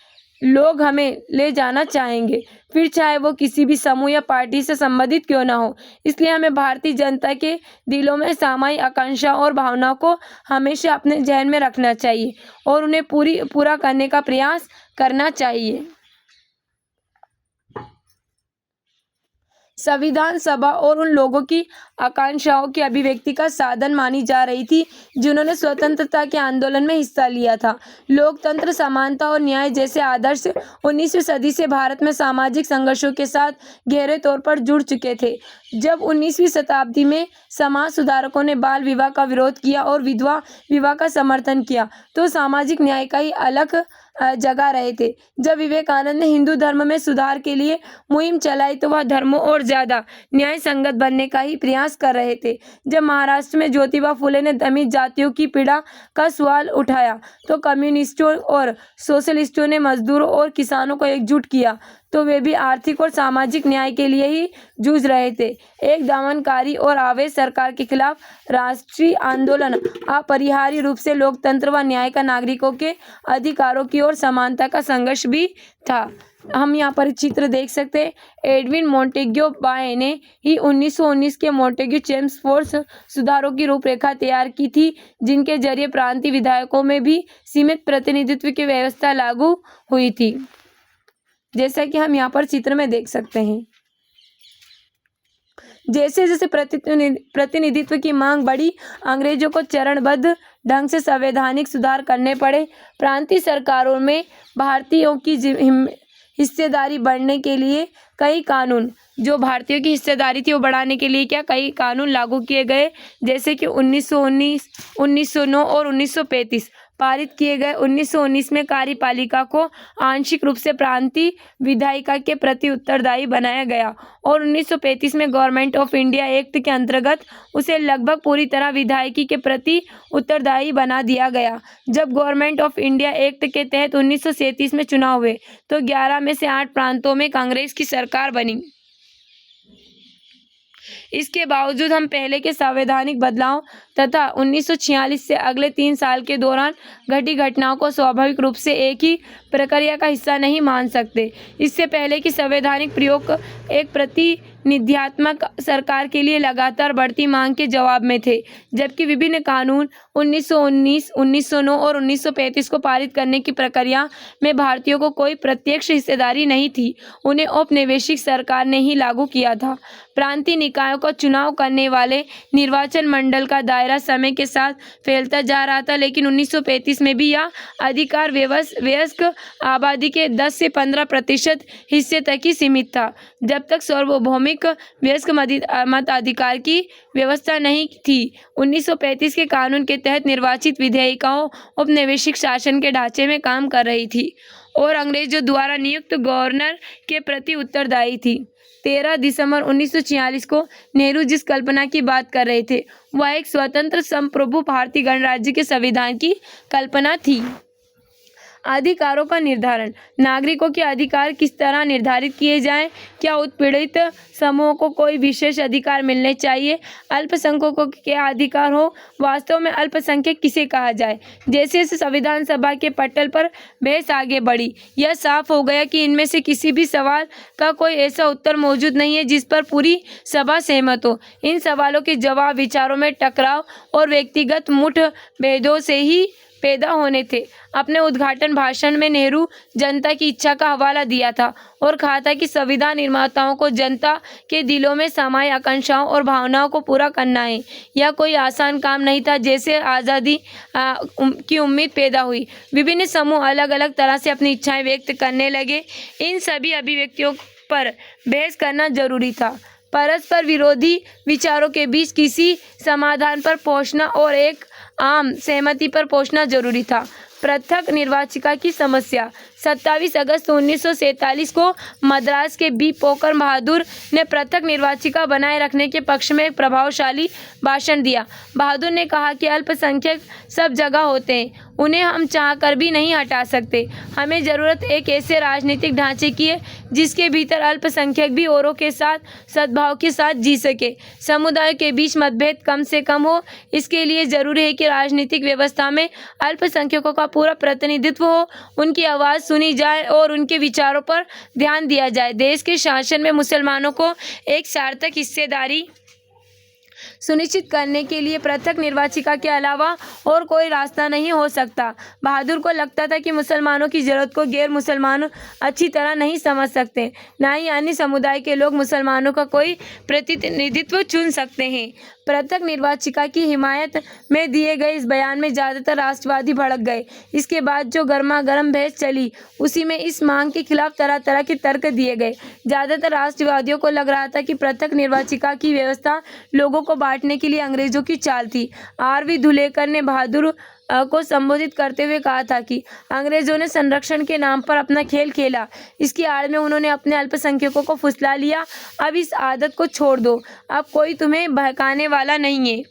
A: लोग हमें ले जाना चाहेंगे, फिर चाहे वो किसी भी समूह या पार्टी से संबंधित क्यों ना हो। इसलिए हमें भारतीय जनता के दिलों में सामायिक आकांक्षा और भावनाओं को हमेशा अपने जहन में रखना चाहिए और उन्हें पूरा करने का प्रयास करना चाहिए। संविधान सभा और उन लोगों की आकांक्षाओं की अभिव्यक्ति का साधन मानी जा रही थी जिन्होंने स्वतंत्रता के आंदोलन में हिस्सा लिया था। लोकतंत्र, समानता और न्याय जैसे आदर्श 19वीं सदी से भारत में सामाजिक संघर्षों के साथ गहरे तौर पर जुड़ चुके थे। जब 19वीं शताब्दी में समाज सुधारकों ने बाल विवाह का विरोध किया और विधवा विवाह का समर्थन किया तो सामाजिक न्याय का ही अलग जगा रहे थे। जब विवेकानंद ने हिंदू धर्म में सुधार के लिए मुहिम चलाई तो वह धर्मों और ज्यादा न्याय संगत बनने का ही प्रयास कर रहे थे। जब महाराष्ट्र में ज्योतिबा फुले ने दलित जातियों की पीड़ा का सवाल उठाया तो कम्युनिस्टों और सोशलिस्टों ने मजदूरों और किसानों को एकजुट किया तो वे भी आर्थिक और सामाजिक न्याय के लिए ही जूझ रहे थे। एक दमनकारी और आवेश सरकार के खिलाफ राष्ट्रीय आंदोलन अपरिहार्य रूप से लोकतंत्र व न्याय का, नागरिकों के अधिकारों की और समानता का संघर्ष भी था। हम यहाँ पर चित्र देख सकते हैं। एडविन मोंटेग्यू बाय ने ही 1919 के मोंटेग्यू चेम्सफोर्ड सुधारों की रूपरेखा तैयार की थी, जिनके जरिए प्रांतीय विधायकों में भी सीमित प्रतिनिधित्व की व्यवस्था लागू हुई थी, जैसा कि हम यहाँ पर चित्र में देख सकते हैं। जैसे जैसे प्रतिनिधित्व की मांग बढ़ी, अंग्रेजों को चरणबद्ध ढंग से संवैधानिक सुधार करने पड़े। प्रांतीय सरकारों में भारतीयों की हिस्सेदारी बढ़ने के लिए कई कानून, जो भारतीयों की हिस्सेदारी थी वो बढ़ाने के लिए कई कानून लागू किए गए, जैसे कि 1919, 1909 और 1935 पारित किए गए। 1919 में कार्यपालिका को आंशिक रूप से प्रांतीय विधायिका के प्रति उत्तरदायी बनाया गया और 1935 में गवर्नमेंट ऑफ इंडिया एक्ट के अंतर्गत उसे लगभग पूरी तरह विधायिकी के प्रति उत्तरदायी बना दिया गया। जब गवर्नमेंट ऑफ इंडिया एक्ट के तहत 1937 में चुनाव हुए तो 11 में से 8 प्रांतों में कांग्रेस की सरकार बनी। इसके बावजूद हम पहले के संवैधानिक बदलाव तथा 1946 से अगले 3 साल के दौरान घटी घटनाओं को स्वाभाविक रूप से एक ही प्रक्रिया का हिस्सा नहीं मान सकते। इससे पहले कि संवैधानिक प्रयोग एक प्रतिनिध्यात्मक सरकार के लिए लगातार बढ़ती मांग के जवाब में थे, जबकि विभिन्न कानून 1919, 1909 और 1935 को पारित करने की प्रक्रिया में भारतीयों को कोई प्रत्यक्ष हिस्सेदारी नहीं थी। उन्हें औपनिवेशिक सरकार ने ही लागू किया था। प्रांतीय निकायों को चुनाव करने वाले निर्वाचन मंडल का दायरा समय के साथ फैलता जा रहा था, लेकिन 1935 में भी यह अधिकार वयस्क आबादी के 10 से 15% हिस्से तक ही सीमित था। जब तक सार्वभौमिक सामूहिक वयस्क मताधिकार की व्यवस्था नहीं थी। 1935 के कानून के तहत निर्वाचित विधायिकाओं औपनिवेशिक शासन के ढांचे में काम कर रही थी और अंग्रेजों द्वारा नियुक्त गवर्नर के प्रति उत्तरदायी थी। 13 दिसंबर 1946 को नेहरू जिस कल्पना की बात कर रहे थे वह एक स्वतंत्र संप्रभु भारतीय गणराज्य के संविधान की कल्पना थी। अधिकारों का निर्धारण। नागरिकों के अधिकार किस तरह निर्धारित किए जाएं? क्या उत्पीड़ित समूहों को कोई विशेष अधिकार मिलने चाहिए? अल्पसंख्यकों के अधिकार हो। वास्तव में अल्पसंख्यक किसे कहा जाए? जैसे जैसे संविधान सभा के पटल पर बहस आगे बढ़ी, यह साफ हो गया कि इनमें से किसी भी सवाल का कोई ऐसा उत्तर मौजूद नहीं है जिस पर पूरी सभा सहमत हो। इन सवालों के जवाब विचारों में टकराव और व्यक्तिगत मुठभेदों से ही पैदा होने थे। अपने उद्घाटन भाषण में नेहरू जनता की इच्छा का हवाला दिया था और कहा था कि संविधान निर्माताओं को जनता के दिलों में समाई आकांक्षाओं और भावनाओं को पूरा करना है। यह कोई आसान काम नहीं था। जैसे आज़ादी की उम्मीद पैदा हुई, विभिन्न समूह अलग अलग तरह से अपनी इच्छाएं व्यक्त करने लगे। इन सभी अभिव्यक्तियों पर बहस करना जरूरी था। परस्पर विरोधी विचारों के बीच किसी समाधान पर पहुंचना और एक आम सहमति पर पहुंचना जरूरी था। पृथक निर्वाचिका की समस्या। 27 अगस्त 1947 को मद्रास के बी पोकर बहादुर ने पृथक निर्वाचिका बनाए रखने के पक्ष में एक प्रभावशाली भाषण दिया। बहादुर ने कहा कि अल्पसंख्यक सब जगह होते हैं, उन्हें हम चाहकर भी नहीं हटा सकते। हमें ज़रूरत एक ऐसे राजनीतिक ढांचे की है जिसके भीतर अल्पसंख्यक भी औरों के साथ सद्भाव के साथ जी सके। समुदायों के बीच मतभेद कम से कम हो। इसके लिए ज़रूरी है कि राजनीतिक व्यवस्था में अल्पसंख्यकों का पूरा प्रतिनिधित्व हो, उनकी आवाज़ सुनी जाए और उनके विचारों पर ध्यान दिया जाए। देश के शासन में मुसलमानों को एक सार्थक हिस्सेदारी सुनिश्चित करने के लिए पृथक निर्वाचिका के अलावा और कोई रास्ता नहीं हो सकता। बहादुर को लगता था कि मुसलमानों की ज़रूरत को गैर मुसलमान अच्छी तरह नहीं समझ सकते, ना ही अन्य समुदाय के लोग मुसलमानों का कोई प्रतिनिधित्व चुन सकते हैं। पृथक निर्वाचिका की हिमायत में दिए गए इस बयान में ज़्यादातर राष्ट्रवादी भड़क गए। इसके बाद जो गर्मा गर्म बहस चली उसी में इस मांग के खिलाफ तरह तरह के तर्क दिए गए। ज़्यादातर राष्ट्रवादियों को लग रहा था कि पृथक निर्वाचिका की व्यवस्था लोगों को बांटने के लिए अंग्रेजों की चाल थी। आर.वी. धुलेकर ने बहादुर को संबोधित करते हुए कहा था कि अंग्रेजों ने संरक्षण के नाम पर अपना खेल खेला। इसकी आड़ में उन्होंने अपने अल्पसंख्यकों को फुसला लिया। अब इस आदत को छोड़ दो, अब कोई तुम्हें बहकाने वाला नहीं है।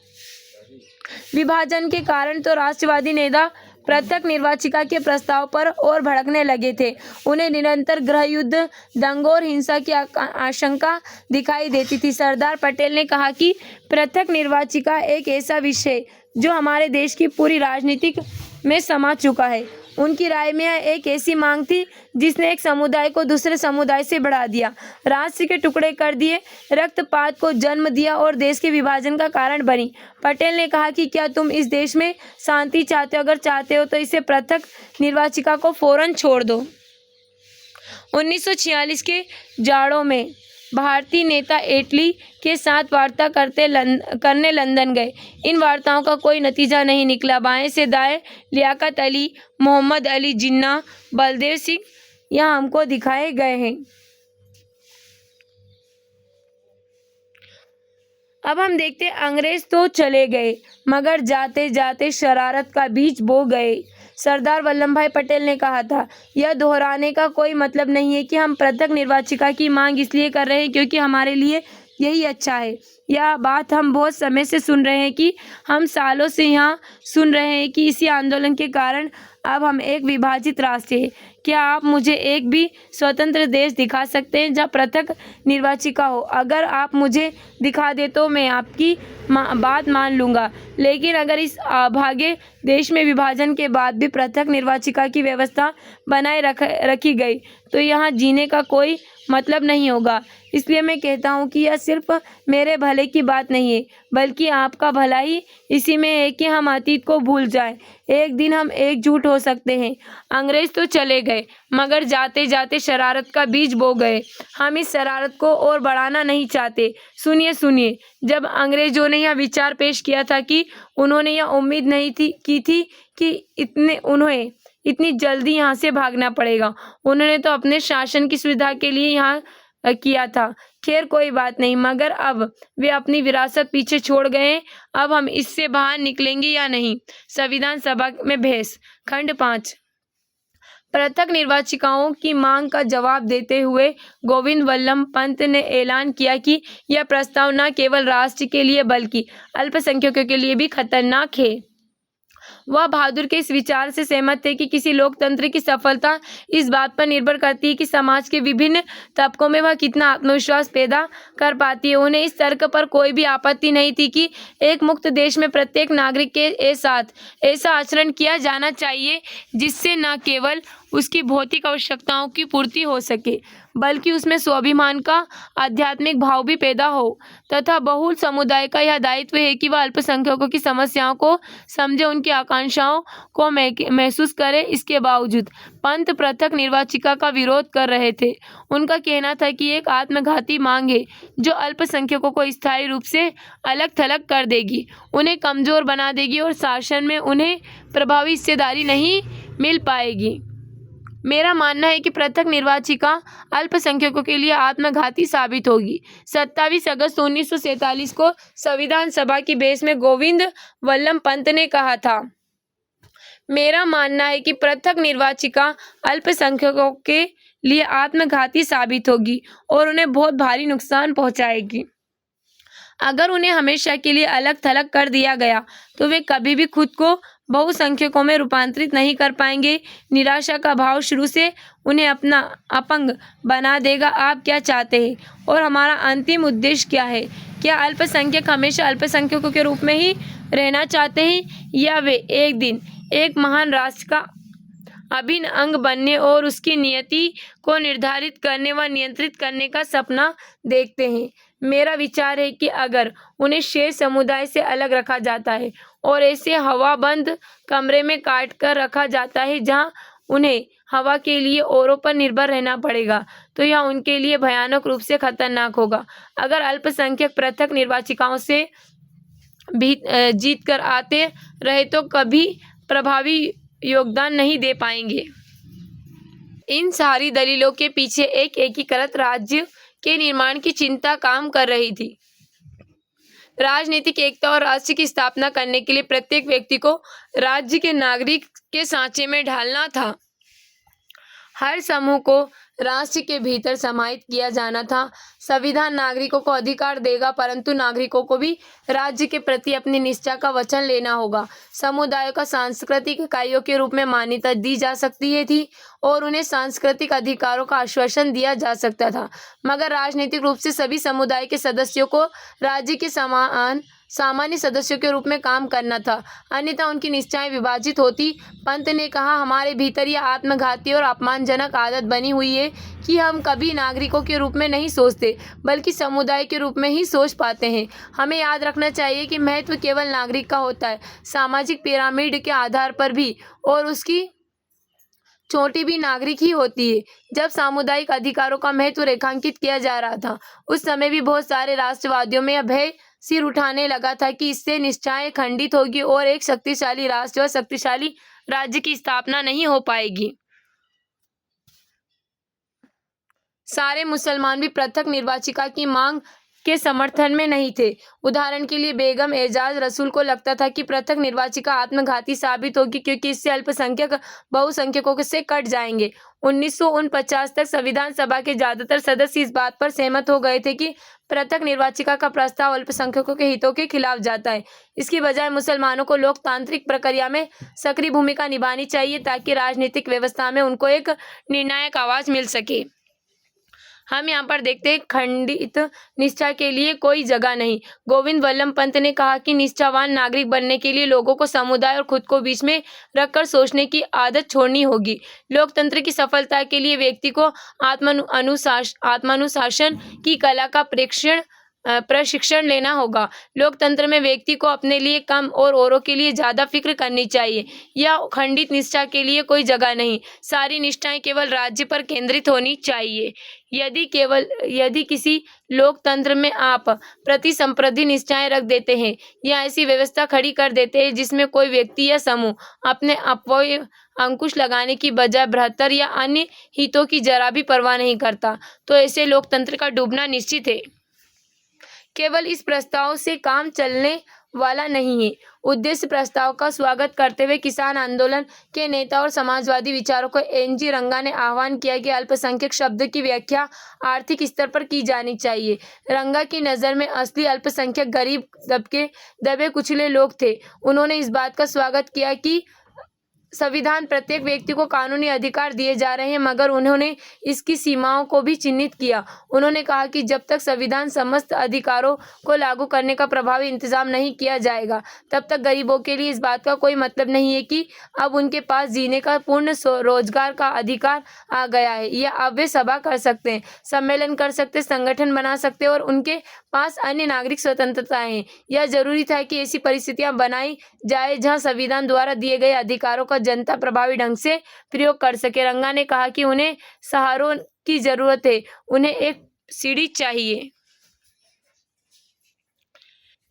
A: विभाजन के कारण तो राष्ट्रवादी नेता पृथक निर्वाचिका के प्रस्ताव पर और भड़कने लगे थे। उन्हें निरंतर गृह युद्ध, दंगों और हिंसा की आशंका दिखाई देती थी। सरदार पटेल ने कहा कि पृथक निर्वाचिका एक ऐसा विषय जो हमारे देश की पूरी राजनीतिक में समा चुका है। उनकी राय में यह एक ऐसी मांग थी जिसने एक समुदाय को दूसरे समुदाय से बढ़ा दिया, राष्ट्र के टुकड़े कर दिए, रक्तपात को जन्म दिया और देश के विभाजन का कारण बनी। पटेल ने कहा कि क्या तुम इस देश में शांति चाहते हो? अगर चाहते हो तो इसे पृथक निर्वाचिका को फौरन छोड़ दो। 1946 के जाड़ों में भारतीय नेता एटली के साथ वार्ता करने लंदन गए। इन वार्ताओं का कोई नतीजा नहीं निकला। बाएं से दाएं लियाकत अली, मोहम्मद अली जिन्ना, बलदेव सिंह यहाँ हमको दिखाए गए हैं। अब हम देखते हैं, अंग्रेज तो चले गए मगर जाते जाते शरारत का बीज बो गए। सरदार वल्लभ भाई पटेल ने कहा था, यह दोहराने का कोई मतलब नहीं है कि हम पृथक निर्वाचिका की मांग इसलिए कर रहे हैं क्योंकि हमारे लिए यही अच्छा है। यह बात हम बहुत समय से सुन रहे हैं कि हम सालों से यहाँ सुन रहे हैं कि इसी आंदोलन के कारण अब हम एक विभाजित राष्ट्र है। क्या आप मुझे एक भी स्वतंत्र देश दिखा सकते हैं जहाँ पृथक निर्वाचिका हो? अगर आप मुझे दिखा दे तो मैं आपकी बात मान लूँगा, लेकिन अगर इस अभागे देश में विभाजन के बाद भी पृथक निर्वाचिका की व्यवस्था बनाए रखी गई तो यहाँ जीने का कोई मतलब नहीं होगा। इसलिए मैं कहता हूँ कि यह सिर्फ मेरे भले की बात नहीं है बल्कि आपका भला ही इसी में है कि हम अतीत को भूल जाएं। एक दिन हम एकजुट हो सकते हैं। अंग्रेज तो चले गए मगर जाते जाते शरारत का बीज बो गए। हम इस शरारत को और बढ़ाना नहीं चाहते। सुनिए सुनिए, जब अंग्रेजों ने यह विचार पेश किया था कि उन्होंने यह उम्मीद नहीं की थी कि उन्हें इतनी जल्दी यहाँ से भागना पड़ेगा। उन्होंने तो अपने शासन की सुविधा के लिए यहाँ किया था खैर कोई बात नहीं, मगर अब वे अपनी विरासत पीछे छोड़ गए हैं। अब हम इससे बाहर निकलेंगे या नहीं? संविधान सभा में बहस। खंड 5। पृथक निर्वाचिकाओं की मांग का जवाब देते हुए गोविंद वल्लभ पंत ने ऐलान किया कि यह प्रस्ताव न केवल राष्ट्र के लिए बल्कि अल्पसंख्यकों के लिए भी खतरनाक है। वह बहादुर के इस विचार से सहमत थे कि किसी लोकतंत्र की सफलता इस बात पर निर्भर करती है कि समाज के विभिन्न तबकों में वह कितना आत्मविश्वास पैदा कर पाती है। उन्हें इस तर्क पर कोई भी आपत्ति नहीं थी कि एक मुक्त देश में प्रत्येक नागरिक के साथ ऐसा आचरण किया जाना चाहिए जिससे न केवल उसकी भौतिक आवश्यकताओं की पूर्ति हो सके बल्कि उसमें स्वाभिमान का आध्यात्मिक भाव भी पैदा हो, तथा बहुल समुदाय का यह दायित्व है कि वह अल्पसंख्यकों की समस्याओं को समझे, उनकी आकांक्षाओं को महसूस करे। इसके बावजूद पंत पृथक निर्वाचिका का विरोध कर रहे थे। उनका कहना था कि एक आत्मघाती मांग है जो अल्पसंख्यकों को स्थायी रूप से अलग थलग कर देगी, उन्हें कमजोर बना देगी और शासन में उन्हें प्रभावी हिस्सेदारी नहीं मिल पाएगी। मेरा मानना है कि पृथक निर्वाचिका अल्पसंख्यकों के लिए आत्मघाती साबित होगी। 27 अगस्त 1947 को संविधान सभा की बहस में गोविंद वल्लभ पंत ने कहा था, मेरा मानना है कि पृथक निर्वाचिका अल्पसंख्यकों के लिए आत्मघाती साबित होगी और उन्हें बहुत भारी नुकसान पहुंचाएगी। अगर उन्हें हमेशा के लिए अलग थलग कर दिया गया तो वे कभी भी खुद को बहुसंख्यकों में रूपांतरित नहीं कर पाएंगे। निराशा का भाव शुरू से उन्हें अपना अपंग बना देगा। आप क्या चाहते हैं और हमारा अंतिम उद्देश्य क्या है? क्या अल्पसंख्यक हमेशा अल्पसंख्यकों के रूप में ही रहना चाहते हैं या वे एक दिन एक महान राष्ट्र का अभिन्न अंग बनने और उसकी नियति को निर्धारित करने व नियंत्रित करने का सपना देखते हैं? मेरा विचार है कि अगर उन्हें शेष समुदाय से अलग रखा जाता है और ऐसे हवाबंद कमरे में काट कर रखा जाता है जहां उन्हें हवा के लिए औरों पर निर्भर रहना पड़ेगा, तो यह उनके लिए भयानक रूप से खतरनाक होगा। अगर अल्पसंख्यक पृथक निर्वाचिकाओं से भी जीत कर आते रहे तो कभी प्रभावी योगदान नहीं दे पाएंगे। इन सारी दलीलों के पीछे एक एकीकृत राज्य के निर्माण की चिंता काम कर रही थी। राजनीतिक एकता और राष्ट्र की स्थापना करने के लिए प्रत्येक व्यक्ति को राज्य के नागरिक के सांचे में ढालना था। हर समूह को राष्ट्र के भीतर समाहित किया जाना था। संविधान नागरिकों को अधिकार देगा, परंतु नागरिकों को भी राज्य के प्रति अपनी निष्ठा का वचन लेना होगा। समुदायों का सांस्कृतिक इकाइयों के रूप में मान्यता दी जा सकती थी और उन्हें सांस्कृतिक अधिकारों का आश्वासन दिया जा सकता था, मगर राजनीतिक रूप से सभी समुदाय के सदस्यों को राज्य के सामान्य सदस्यों के रूप में काम करना था, अन्यथा उनकी निष्ठाएं विभाजित होती। पंत ने कहा, हमारे भीतर यह आत्मघाती और अपमानजनक आदत बनी हुई है कि हम कभी नागरिकों के रूप में नहीं सोचते बल्कि समुदाय के रूप में ही सोच पाते हैं। हमें याद रखना चाहिए कि महत्व केवल नागरिक का होता है, सामाजिक पिरामिड के आधार पर भी, और उसकी चोटी भी नागरिक ही होती है। जब सामुदायिक अधिकारों का महत्व रेखांकित किया जा रहा था उस समय भी बहुत सारे राष्ट्रवादियों में यह भय सिर उठाने लगा था कि इससे निष्ठाएं खंडित होगी और एक शक्तिशाली राष्ट्र व शक्तिशाली राज्य की स्थापना नहीं हो पाएगी। सारे मुसलमान भी पृथक निर्वाचिका की मांग के समर्थन में नहीं थे। उदाहरण के लिए बेगम एजाज रसूल को लगता था कि पृथक निर्वाचिका आत्मघाती साबित होगी क्योंकि इससे अल्पसंख्यक बहुसंख्यकों से कट जाएंगे। 1949 तक संविधान सभा के ज्यादातर सदस्य इस बात पर सहमत हो गए थे कि पृथक निर्वाचिका का प्रस्ताव अल्पसंख्यकों के हितों के खिलाफ जाता है। इसकी बजाय मुसलमानों को लोकतांत्रिक प्रक्रिया में सक्रिय भूमिका निभानी चाहिए ताकि राजनीतिक व्यवस्था में उनको एक निर्णायक आवाज मिल सके। हम यहाँ पर देखते हैं, खंडित निष्ठा के लिए कोई जगह नहीं। गोविंद वल्लभ पंत ने कहा कि निष्ठावान नागरिक बनने के लिए लोगों को समुदाय और खुद को बीच में रखकर सोचने की आदत छोड़नी होगी। लोकतंत्र की सफलता के लिए व्यक्ति को आत्मानुशासन की कला का प्रशिक्षण लेना होगा। लोकतंत्र में व्यक्ति को अपने लिए कम और औरों के लिए ज़्यादा फिक्र करनी चाहिए। यह खंडित निष्ठा के लिए कोई जगह नहीं, सारी निष्ठाएं केवल राज्य पर केंद्रित होनी चाहिए। यदि किसी लोकतंत्र में आप प्रतिस्पर्धी निष्ठाएं रख देते हैं या ऐसी व्यवस्था खड़ी कर देते हैं जिसमें कोई व्यक्ति या समूह अपने अपव्यय अंकुश लगाने की बजाय बृहत्तर या अन्य हितों की जरा भी परवाह नहीं करता, तो ऐसे लोकतंत्र का डूबना निश्चित है। केवल इस प्रस्ताव से काम चलने वाला नहीं है। उद्देश्य प्रस्ताव का स्वागत करते हुए किसान आंदोलन के नेता और समाजवादी विचारक एन.जी. रंगा ने आह्वान किया कि अल्पसंख्यक शब्द की व्याख्या आर्थिक स्तर पर की जानी चाहिए। रंगा की नज़र में असली अल्पसंख्यक गरीब तबके, दबे कुचले लोग थे। उन्होंने इस बात का स्वागत किया कि संविधान प्रत्येक व्यक्ति को कानूनी अधिकार दिए जा रहे हैं, मगर उन्होंने इसकी सीमाओं को भी चिन्हित किया। उन्होंने कहा कि जब तक संविधान समस्त अधिकारों को लागू करने का प्रभावी इंतजाम नहीं किया जाएगा, तब तक गरीबों के लिए इस बात का कोई मतलब नहीं है कि अब उनके पास जीने का पूर्ण रोजगार का अधिकार आ गया है, या अब वे सभा कर सकते हैं, सम्मेलन कर सकते, संगठन बना सकते और उनके पास अन्य नागरिक स्वतंत्रताएं हैं। यह जरूरी था कि ऐसी परिस्थितियां बनाई जाए जहां संविधान द्वारा दिए गए अधिकारों का जनता प्रभावी ढंग से प्रयोग कर सके। रंगा ने कहा कि उन्हें सहारों की जरूरत है, उन्हें एक सीढ़ी चाहिए।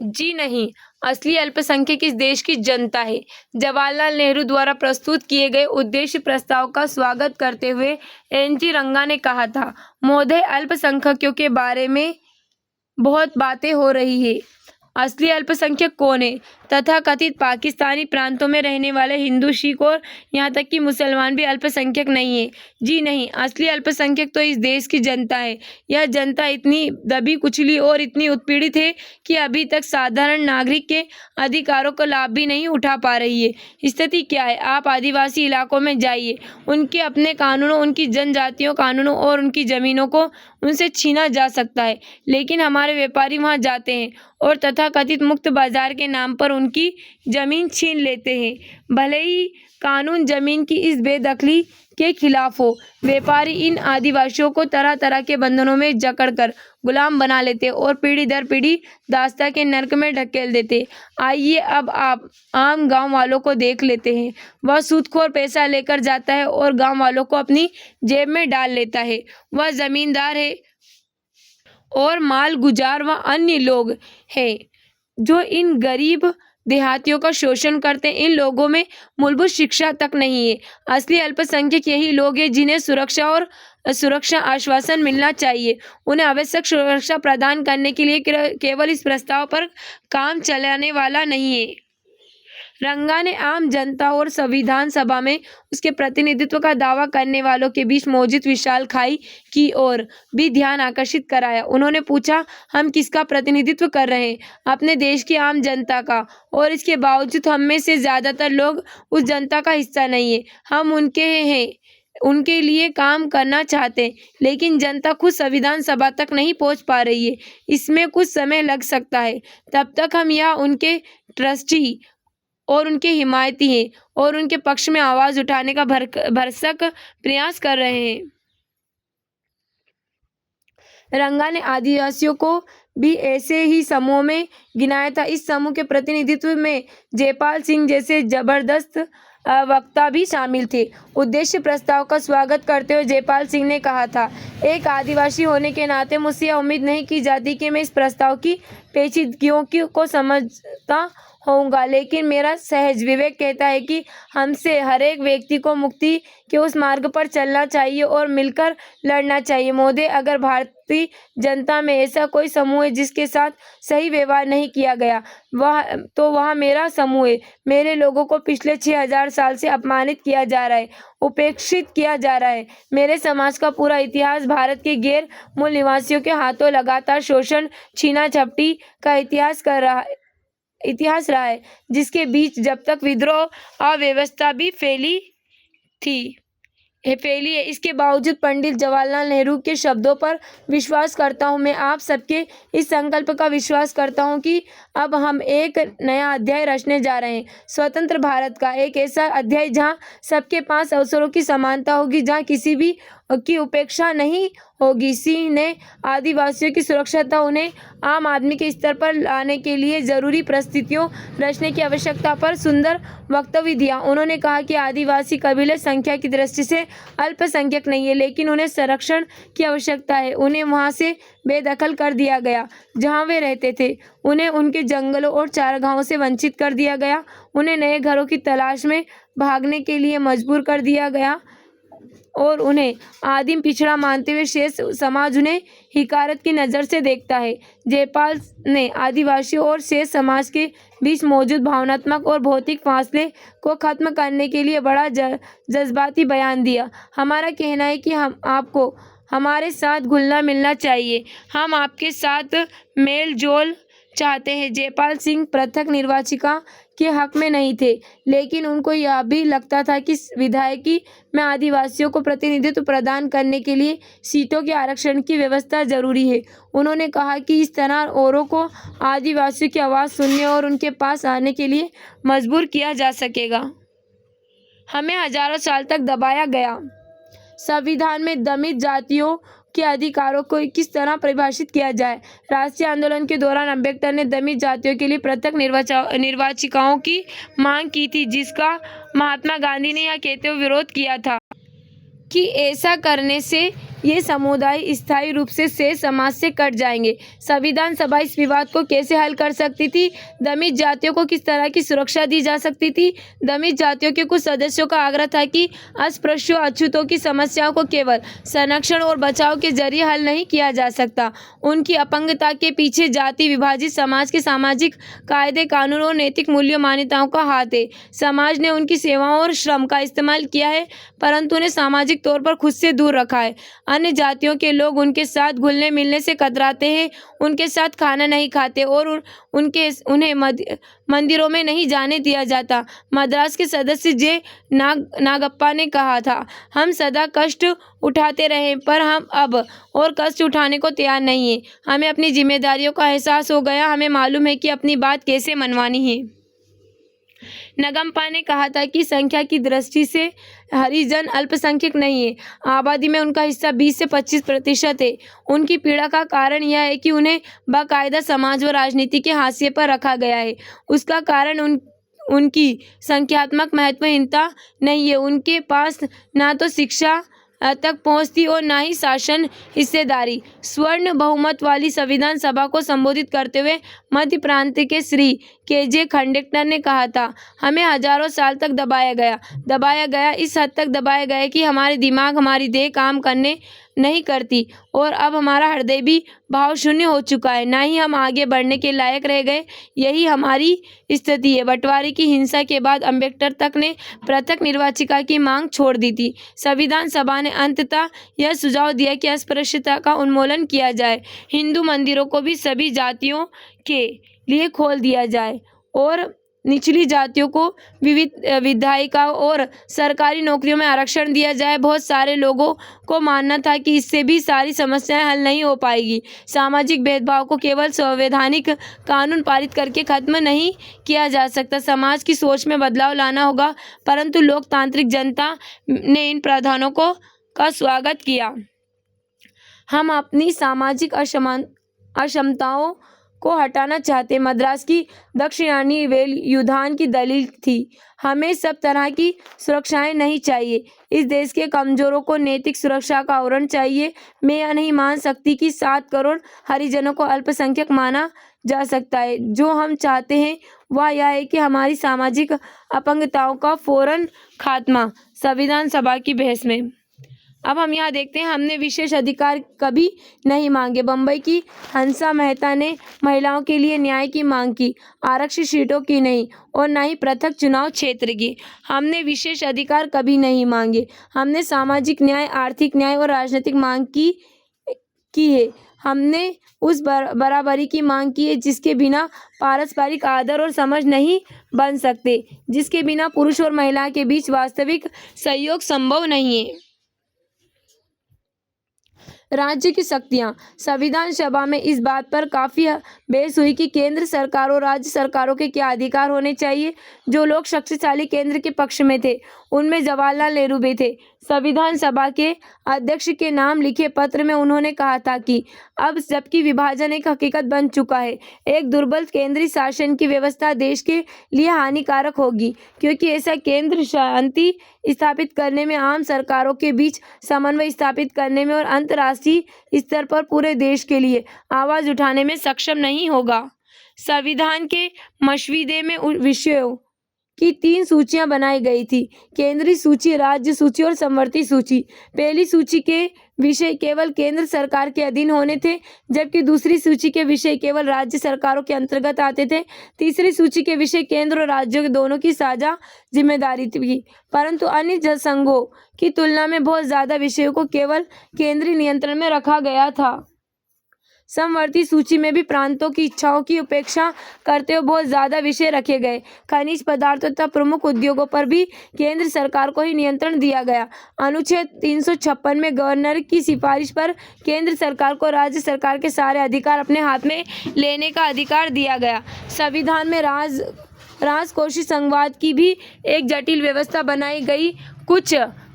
A: जी नहीं, असली अल्पसंख्यक इस देश की जनता है। जवाहरलाल नेहरू द्वारा प्रस्तुत किए गए उद्देश्य प्रस्ताव का स्वागत करते हुए एन.जी. रंगा ने कहा था, महोदय, अल्पसंख्यकों के बारे में बहुत बातें हो रही है। असली अल्पसंख्यक कौन है? तथाकथित पाकिस्तानी प्रांतों में रहने वाले हिंदू, सिख और यहाँ तक कि मुसलमान भी अल्पसंख्यक नहीं है। जी नहीं, असली अल्पसंख्यक तो इस देश की जनता है। यह जनता इतनी दबी कुचली और इतनी उत्पीड़ित है कि अभी तक साधारण नागरिक के अधिकारों का लाभ भी नहीं उठा पा रही है। स्थिति क्या है? आप आदिवासी इलाकों में जाइए, उनके अपने कानूनों, उनकी जनजातियों कानूनों और उनकी ज़मीनों को उनसे छीना जा सकता है, लेकिन हमारे व्यापारी वहाँ जाते हैं और तथाकथित मुक्त बाजार के नाम पर उनकी जमीन छीन लेते हैं। भले ही कानून जमीन की इस बेदखली के खिलाफ हो, व्यापारी इन आदिवासियों को तरह तरह के बंधनों में जकड़कर गुलाम बना लेते और पीढ़ी दर पीढ़ी दास्ता के नरक में ढकेल देते। आइए अब आप आम गांव वालों को देख लेते हैं। वह सूदखोर पैसा लेकर जाता है और गांव वालों को अपनी जेब में डाल लेता है। वह जमींदार है और माल गुजार व अन्य लोग हैं जो इन गरीब देहातियों का शोषण करते हैं। इन लोगों में मूलभूत शिक्षा तक नहीं है। असली अल्पसंख्यक यही लोग हैं जिन्हें सुरक्षा आश्वासन मिलना चाहिए। उन्हें आवश्यक सुरक्षा प्रदान करने के लिए केवल इस प्रस्ताव पर काम चलाने वाला नहीं है। रंगा ने आम जनता और संविधान सभा में उसके प्रतिनिधित्व का दावा करने वालों के बीच मौजूद विशाल खाई की ओर भी ध्यान आकर्षित कराया। उन्होंने पूछा, हम किसका प्रतिनिधित्व कर रहे हैं? अपने देश की आम जनता का, और इसके बावजूद हम में से ज्यादातर लोग उस जनता का हिस्सा नहीं है। हम उनके हैं, उनके लिए काम करना चाहते हैं, लेकिन जनता खुद संविधान सभा तक नहीं पहुंच पा रही है। इसमें कुछ समय लग सकता है। तब तक हम यहाँ उनके ट्रस्टी और उनके हिमायती हैं और उनके पक्ष में आवाज उठाने का भरसक प्रयास कर रहे हैं। रंगा ने आदिवासियों को भी ऐसे ही समूह में गिनाया था। इस समूह के प्रतिनिधित्व में जयपाल सिंह जैसे जबरदस्त वक्ता भी शामिल थे। उद्देश्य प्रस्ताव का स्वागत करते हुए जयपाल सिंह ने कहा था, एक आदिवासी होने के नाते मुझसे यह उम्मीद नहीं की जाती कि मैं इस प्रस्ताव की पेचीदगियों को समझता होऊंगा, लेकिन मेरा सहज विवेक कहता है कि हमसे हर एक व्यक्ति को मुक्ति के उस मार्ग पर चलना चाहिए और मिलकर लड़ना चाहिए। महोदय, अगर भारतीय जनता में ऐसा कोई समूह है जिसके साथ सही व्यवहार नहीं किया गया, वह मेरा समूह है। मेरे लोगों को पिछले 6000 साल से अपमानित किया जा रहा है, उपेक्षित किया जा रहा है। मेरे समाज का पूरा इतिहास भारत के गैर मूल निवासियों के हाथों लगातार शोषण, छीना झपटी का इतिहास रहा है, जिसके बीच जब तक विद्रोह अव्यवस्था भी फैली है। इसके बावजूद पंडित जवाहरलाल नेहरू के शब्दों पर विश्वास करता हूँ। मैं आप सबके इस संकल्प का विश्वास करता हूँ कि अब हम एक नया अध्याय रचने जा रहे हैं, स्वतंत्र भारत का, एक ऐसा अध्याय जहाँ सबके पास अवसरों की समानता होगी, जहाँ किसी भी की उपेक्षा नहीं होगी। सिंह ने आदिवासियों की सुरक्षा तथा उन्हें आम आदमी के स्तर पर लाने के लिए जरूरी परिस्थितियों रचने की आवश्यकता पर सुंदर वक्तव्य दिया। उन्होंने कहा कि आदिवासी कबीले संख्या की दृष्टि से अल्पसंख्यक नहीं है, लेकिन उन्हें संरक्षण की आवश्यकता है। उन्हें वहां से बेदखल कर दिया गया जहां वे रहते थे। उन्हें उनके जंगलों और चारागाहों से वंचित कर दिया गया। उन्हें नए घरों की तलाश में भागने के लिए मजबूर कर दिया गया और उन्हें आदिम पिछड़ा मानते हुए शेष समाज उन्हें हिकारत की नज़र से देखता है। जयपाल ने आदिवासियों और शेष समाज के बीच मौजूद भावनात्मक और भौतिक फासले को खत्म करने के लिए बड़ा जज्बाती बयान दिया। हमारा कहना है कि हम आपको हमारे साथ घुलना मिलना चाहिए, हम आपके साथ मेल जोल चाहते हैं। जयपाल सिंह पृथक निर्वाचिका के हक में नहीं थे, लेकिन उनको यह भी लगता था कि विधायकी में आदिवासियों को प्रतिनिधित्व प्रदान करने के लिए सीटों के आरक्षण की व्यवस्था जरूरी है। उन्होंने कहा कि इस तरह औरों को आदिवासियों की आवाज़ सुनने और उनके पास आने के लिए मजबूर किया जा सकेगा। हमें हजारों साल तक दबाया गया। संविधान में दमित जातियों के अधिकारों को किस तरह परिभाषित किया जाए। राष्ट्रीय आंदोलन के दौरान अम्बेडकर ने दमित जातियों के लिए पृथक निर्वाचिकाओं की मांग की थी, जिसका महात्मा गांधी ने यह कहते हुए विरोध किया था कि ऐसा करने से ये समुदाय स्थायी रूप से शेष समाज से कट जाएंगे। संविधान सभा इस विवाद को कैसे हल कर सकती थी? दमित जातियों को किस तरह की सुरक्षा दी जा सकती थी? दमित जातियों के कुछ सदस्यों का आग्रह था कि अस्पृश्यों अछूतों की समस्याओं को केवल संरक्षण और बचाव के जरिए हल नहीं किया जा सकता। उनकी अपंगता के पीछे जाति विभाजित समाज के सामाजिक कायदे कानून और नैतिक मूल्यों मान्यताओं का हाथ है। समाज ने उनकी सेवाओं और श्रम का इस्तेमाल किया है, परंतु उन्हें सामाजिक तौर पर खुद से दूर रखा है। अन्य जातियों के लोग उनके साथ घुलने मिलने से कतराते हैं, उनके साथ खाना नहीं खाते और उन्हें मंदिरों में नहीं जाने दिया जाता। मद्रास के सदस्य जे नागप्पा ने कहा था, हम सदा कष्ट उठाते रहे, पर हम अब और कष्ट उठाने को तैयार नहीं है। हमें अपनी जिम्मेदारियों का एहसास हो गया, हमें मालूम है कि अपनी बात कैसे मनवानी है। नगम्पा ने कहा था कि संख्या की दृष्टि से हरिजन अल्पसंख्यक नहीं है। आबादी में उनका हिस्सा 20 से 25% है। उनकी पीड़ा का कारण यह है कि उन्हें बाकायदा समाज व राजनीति के हाशिए पर रखा गया है। उसका कारण उनकी संख्यात्मक महत्वहीनता नहीं है। उनके पास ना तो शिक्षा तक पहुंचती और ना ही शासन हिस्सेदारी। स्वर्ण बहुमत वाली संविधान सभा को संबोधित करते हुए मध्य प्रांत के श्री के.जे. खंडेक्टर ने कहा था, हमें हजारों साल तक दबाया गया, इस हद तक दबाया गया कि हमारे दिमाग हमारी देह काम करने नहीं करती और अब हमारा हृदय भी भाव शून्य हो चुका है, ना ही हम आगे बढ़ने के लायक रह गए। यही हमारी स्थिति है। बंटवारे की हिंसा के बाद अम्बेडकर तक ने पृथक निर्वाचिका की मांग छोड़ दी थी। संविधान सभा ने अंततः यह सुझाव दिया कि अस्पृश्यता का उन्मूलन किया जाए, हिंदू मंदिरों को भी सभी जातियों के लिए खोल दिया जाए और निचली जातियों को विधायिका और सरकारी नौकरियों में आरक्षण दिया जाए। बहुत सारे लोगों को मानना था कि इससे भी सारी समस्याएं हल नहीं हो पाएगी। सामाजिक भेदभाव को केवल संवैधानिक कानून पारित करके खत्म नहीं किया जा सकता, समाज की सोच में बदलाव लाना होगा। परंतु लोकतांत्रिक जनता ने इन प्रावधानों का स्वागत किया। हम अपनी सामाजिक अक्षमताओं को हटाना चाहते। मद्रास की दक्षिणायनी वेल युद्धान की दलील थी, हमें सब तरह की सुरक्षाएं नहीं चाहिए। इस देश के कमजोरों को नैतिक सुरक्षा का आवरण चाहिए। मैं यह नहीं मान सकती कि 7 करोड़ हरिजनों को अल्पसंख्यक माना जा सकता है। जो हम चाहते हैं वह यह है कि हमारी सामाजिक अपंगताओं का फौरन खात्मा। संविधान सभा की बहस में अब हम यहाँ देखते हैं, हमने विशेष अधिकार कभी नहीं मांगे। बम्बई की हंसा मेहता ने महिलाओं के लिए न्याय की मांग की, आरक्षित सीटों की नहीं और न ही पृथक चुनाव क्षेत्र की। हमने विशेष अधिकार कभी नहीं मांगे। हमने सामाजिक न्याय, आर्थिक न्याय और राजनीतिक मांग की है। हमने उस बराबरी की मांग की है जिसके बिना पारस्परिक आदर और समझ नहीं बन सकते, जिसके बिना पुरुष और महिला के बीच वास्तविक सहयोग संभव नहीं है। राज्य की शक्तियां। संविधान सभा में इस बात पर काफी बहस हुई कि केंद्र सरकार और राज्य सरकारों के क्या अधिकार होने चाहिए। जो लोग शक्तिशाली केंद्र के पक्ष में थे उनमें जवाहरलाल नेहरू भी थे। संविधान सभा के अध्यक्ष के नाम लिखे पत्र में उन्होंने कहा था कि अब जबकि विभाजन एक हकीकत बन चुका है, एक दुर्बल केंद्रीय शासन की व्यवस्था देश के लिए हानिकारक होगी, क्योंकि ऐसा केंद्र शांति स्थापित करने में, आम सरकारों के बीच समन्वय स्थापित करने में और अंतर्राष्ट्रीय स्तर पर पूरे देश के लिए आवाज उठाने में सक्षम नहीं होगा। संविधान के मसौदे में विषयों की 3 सूचियां बनाई गई थी: केंद्रीय सूची, राज्य सूची और समवर्ती सूची। पहली सूची के विषय केवल केंद्र सरकार के अधीन होने थे, जबकि दूसरी सूची के विषय केवल राज्य सरकारों के अंतर्गत आते थे। तीसरी सूची के विषय केंद्र और राज्यों के दोनों की साझा जिम्मेदारी थी, परंतु अन्य जनसंघों की तुलना में बहुत ज्यादा विषयों को केवल केंद्रीय नियंत्रण में रखा गया था। समवर्ती सूची में भी प्रांतों की इच्छाओं की उपेक्षा करते हुए बहुत ज्यादा विषय रखे गए। खनिज पदार्थों तथा प्रमुख उद्योगों पर भी केंद्र सरकार को ही नियंत्रण दिया गया। अनुच्छेद 356 में गवर्नर की सिफारिश पर केंद्र सरकार को राज्य सरकार के सारे अधिकार अपने हाथ में लेने का अधिकार दिया गया। संविधान में राजकोषीय संघवाद की भी एक जटिल व्यवस्था बनाई गई। कुछ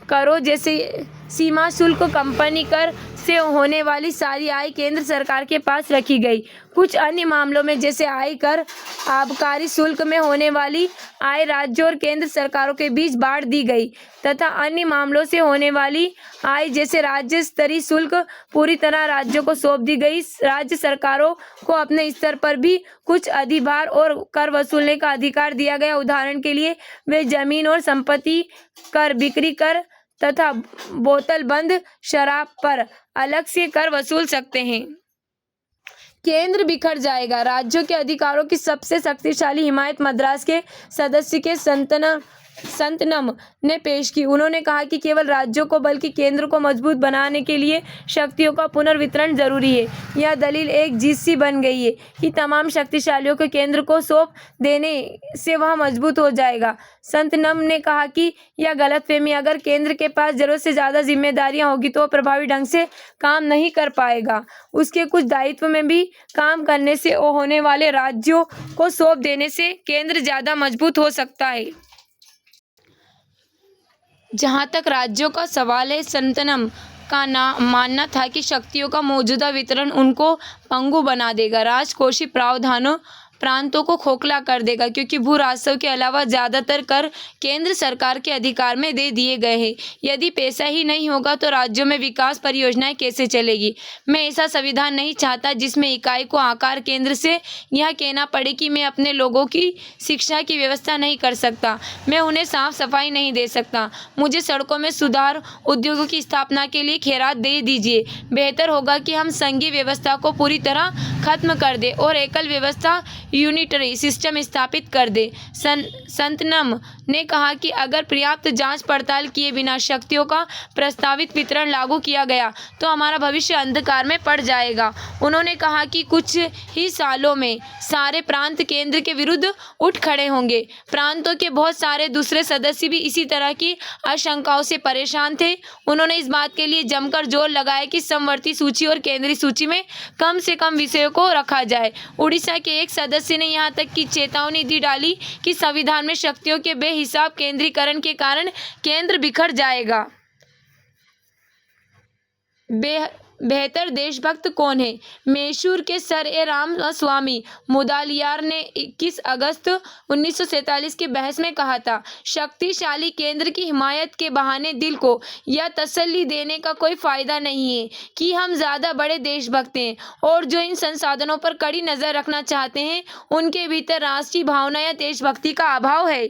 A: करों जैसे सीमा शुल्क, कंपनी कर से होने वाली सारी आय केंद्र सरकार के पास रखी गई। कुछ अन्य मामलों में जैसे आयकर, आबकारी शुल्क में होने वाली आय राज्यों और केंद्र सरकारों के बीच बांट दी गई तथा अन्य मामलों से होने वाली आय जैसे राज्य स्तरीय शुल्क पूरी तरह राज्यों को सौंप दी गई। राज्य सरकारों को अपने स्तर पर भी कुछ अधिभार और कर वसूलने का अधिकार दिया गया। उदाहरण के लिए वे जमीन और संपत्ति कर, बिक्री कर तथा बोतलबंद शराब पर अलग से कर वसूल सकते हैं। केंद्र बिखर जाएगा। राज्यों के अधिकारों की सबसे शक्तिशाली हिमायत मद्रास के सदस्य के संतनम ने पेश की। उन्होंने कहा कि केवल राज्यों को बल्कि केंद्र को मजबूत बनाने के लिए शक्तियों का पुनर्वितरण जरूरी है। यह दलील एक जीत सी बन गई है कि तमाम शक्तिशालियों को केंद्र को सौंप देने से वह मजबूत हो जाएगा। संतनम ने कहा कि यह गलतफहमी, अगर केंद्र के पास जरूरत से ज्यादा जिम्मेदारियां होगी तो वह प्रभावी ढंग से काम नहीं कर पाएगा। उसके कुछ दायित्व में भी काम करने से और होने वाले राज्यों को सौंप देने से केंद्र ज्यादा मजबूत हो सकता है। जहां तक राज्यों का सवाल है, संतनम का मानना था कि शक्तियों का मौजूदा वितरण उनको पंगु बना देगा, राजकोषीय प्रावधानों प्रांतों को खोखला कर देगा, क्योंकि भू राजस्व के अलावा ज्यादातर कर केंद्र सरकार के अधिकार में दे दिए गए हैं। यदि पैसा ही नहीं होगा तो राज्यों में विकास परियोजनाएं कैसे चलेगी। मैं ऐसा संविधान नहीं चाहता जिसमें इकाई को आकार केंद्र से यह कहना पड़े कि मैं अपने लोगों की शिक्षा की व्यवस्था नहीं कर सकता, मैं उन्हें साफ सफाई नहीं दे सकता, मुझे सड़कों में सुधार, उद्योगों की स्थापना के लिए खैरात दे दीजिए। बेहतर होगा कि हम संघीय व्यवस्था को पूरी तरह खत्म कर दें और एकल व्यवस्था, यूनिटरी सिस्टम स्थापित कर दे। संतनम ने कहा कि अगर पर्याप्त जांच पड़ताल किए बिना शक्तियों का प्रस्तावित वितरण लागू किया गया तो हमारा भविष्य अंधकार में पड़ जाएगा। उन्होंने कहा कि कुछ ही सालों में सारे प्रांत केंद्र के विरुद्ध उठ खड़े होंगे। प्रांतों के बहुत सारे दूसरे सदस्य भी इसी तरह की आशंकाओं से परेशान थे। उन्होंने इस बात के लिए जमकर जोर लगाया कि समवर्ती सूची और केंद्रीय सूची में कम से कम विषयों को रखा जाए। उड़ीसा के एक सदस्य ने यहाँ तक की चेतावनी दी डाली कि संविधान में शक्तियों के बेहिसाब केंद्रीकरण के कारण केंद्र बिखर जाएगा। बेहतर देशभक्त कौन है? मैसूर के सर ए रामास्वामी मुदलियार ने 21 अगस्त 1947 के बहस में कहा था, शक्तिशाली केंद्र की हिमायत के बहाने दिल को यह तसल्ली देने का कोई फायदा नहीं है कि हम ज्यादा बड़े देशभक्त हैं, और जो इन संसाधनों पर कड़ी नजर रखना चाहते हैं उनके भीतर राष्ट्रीय भावना या देशभक्ति का अभाव है।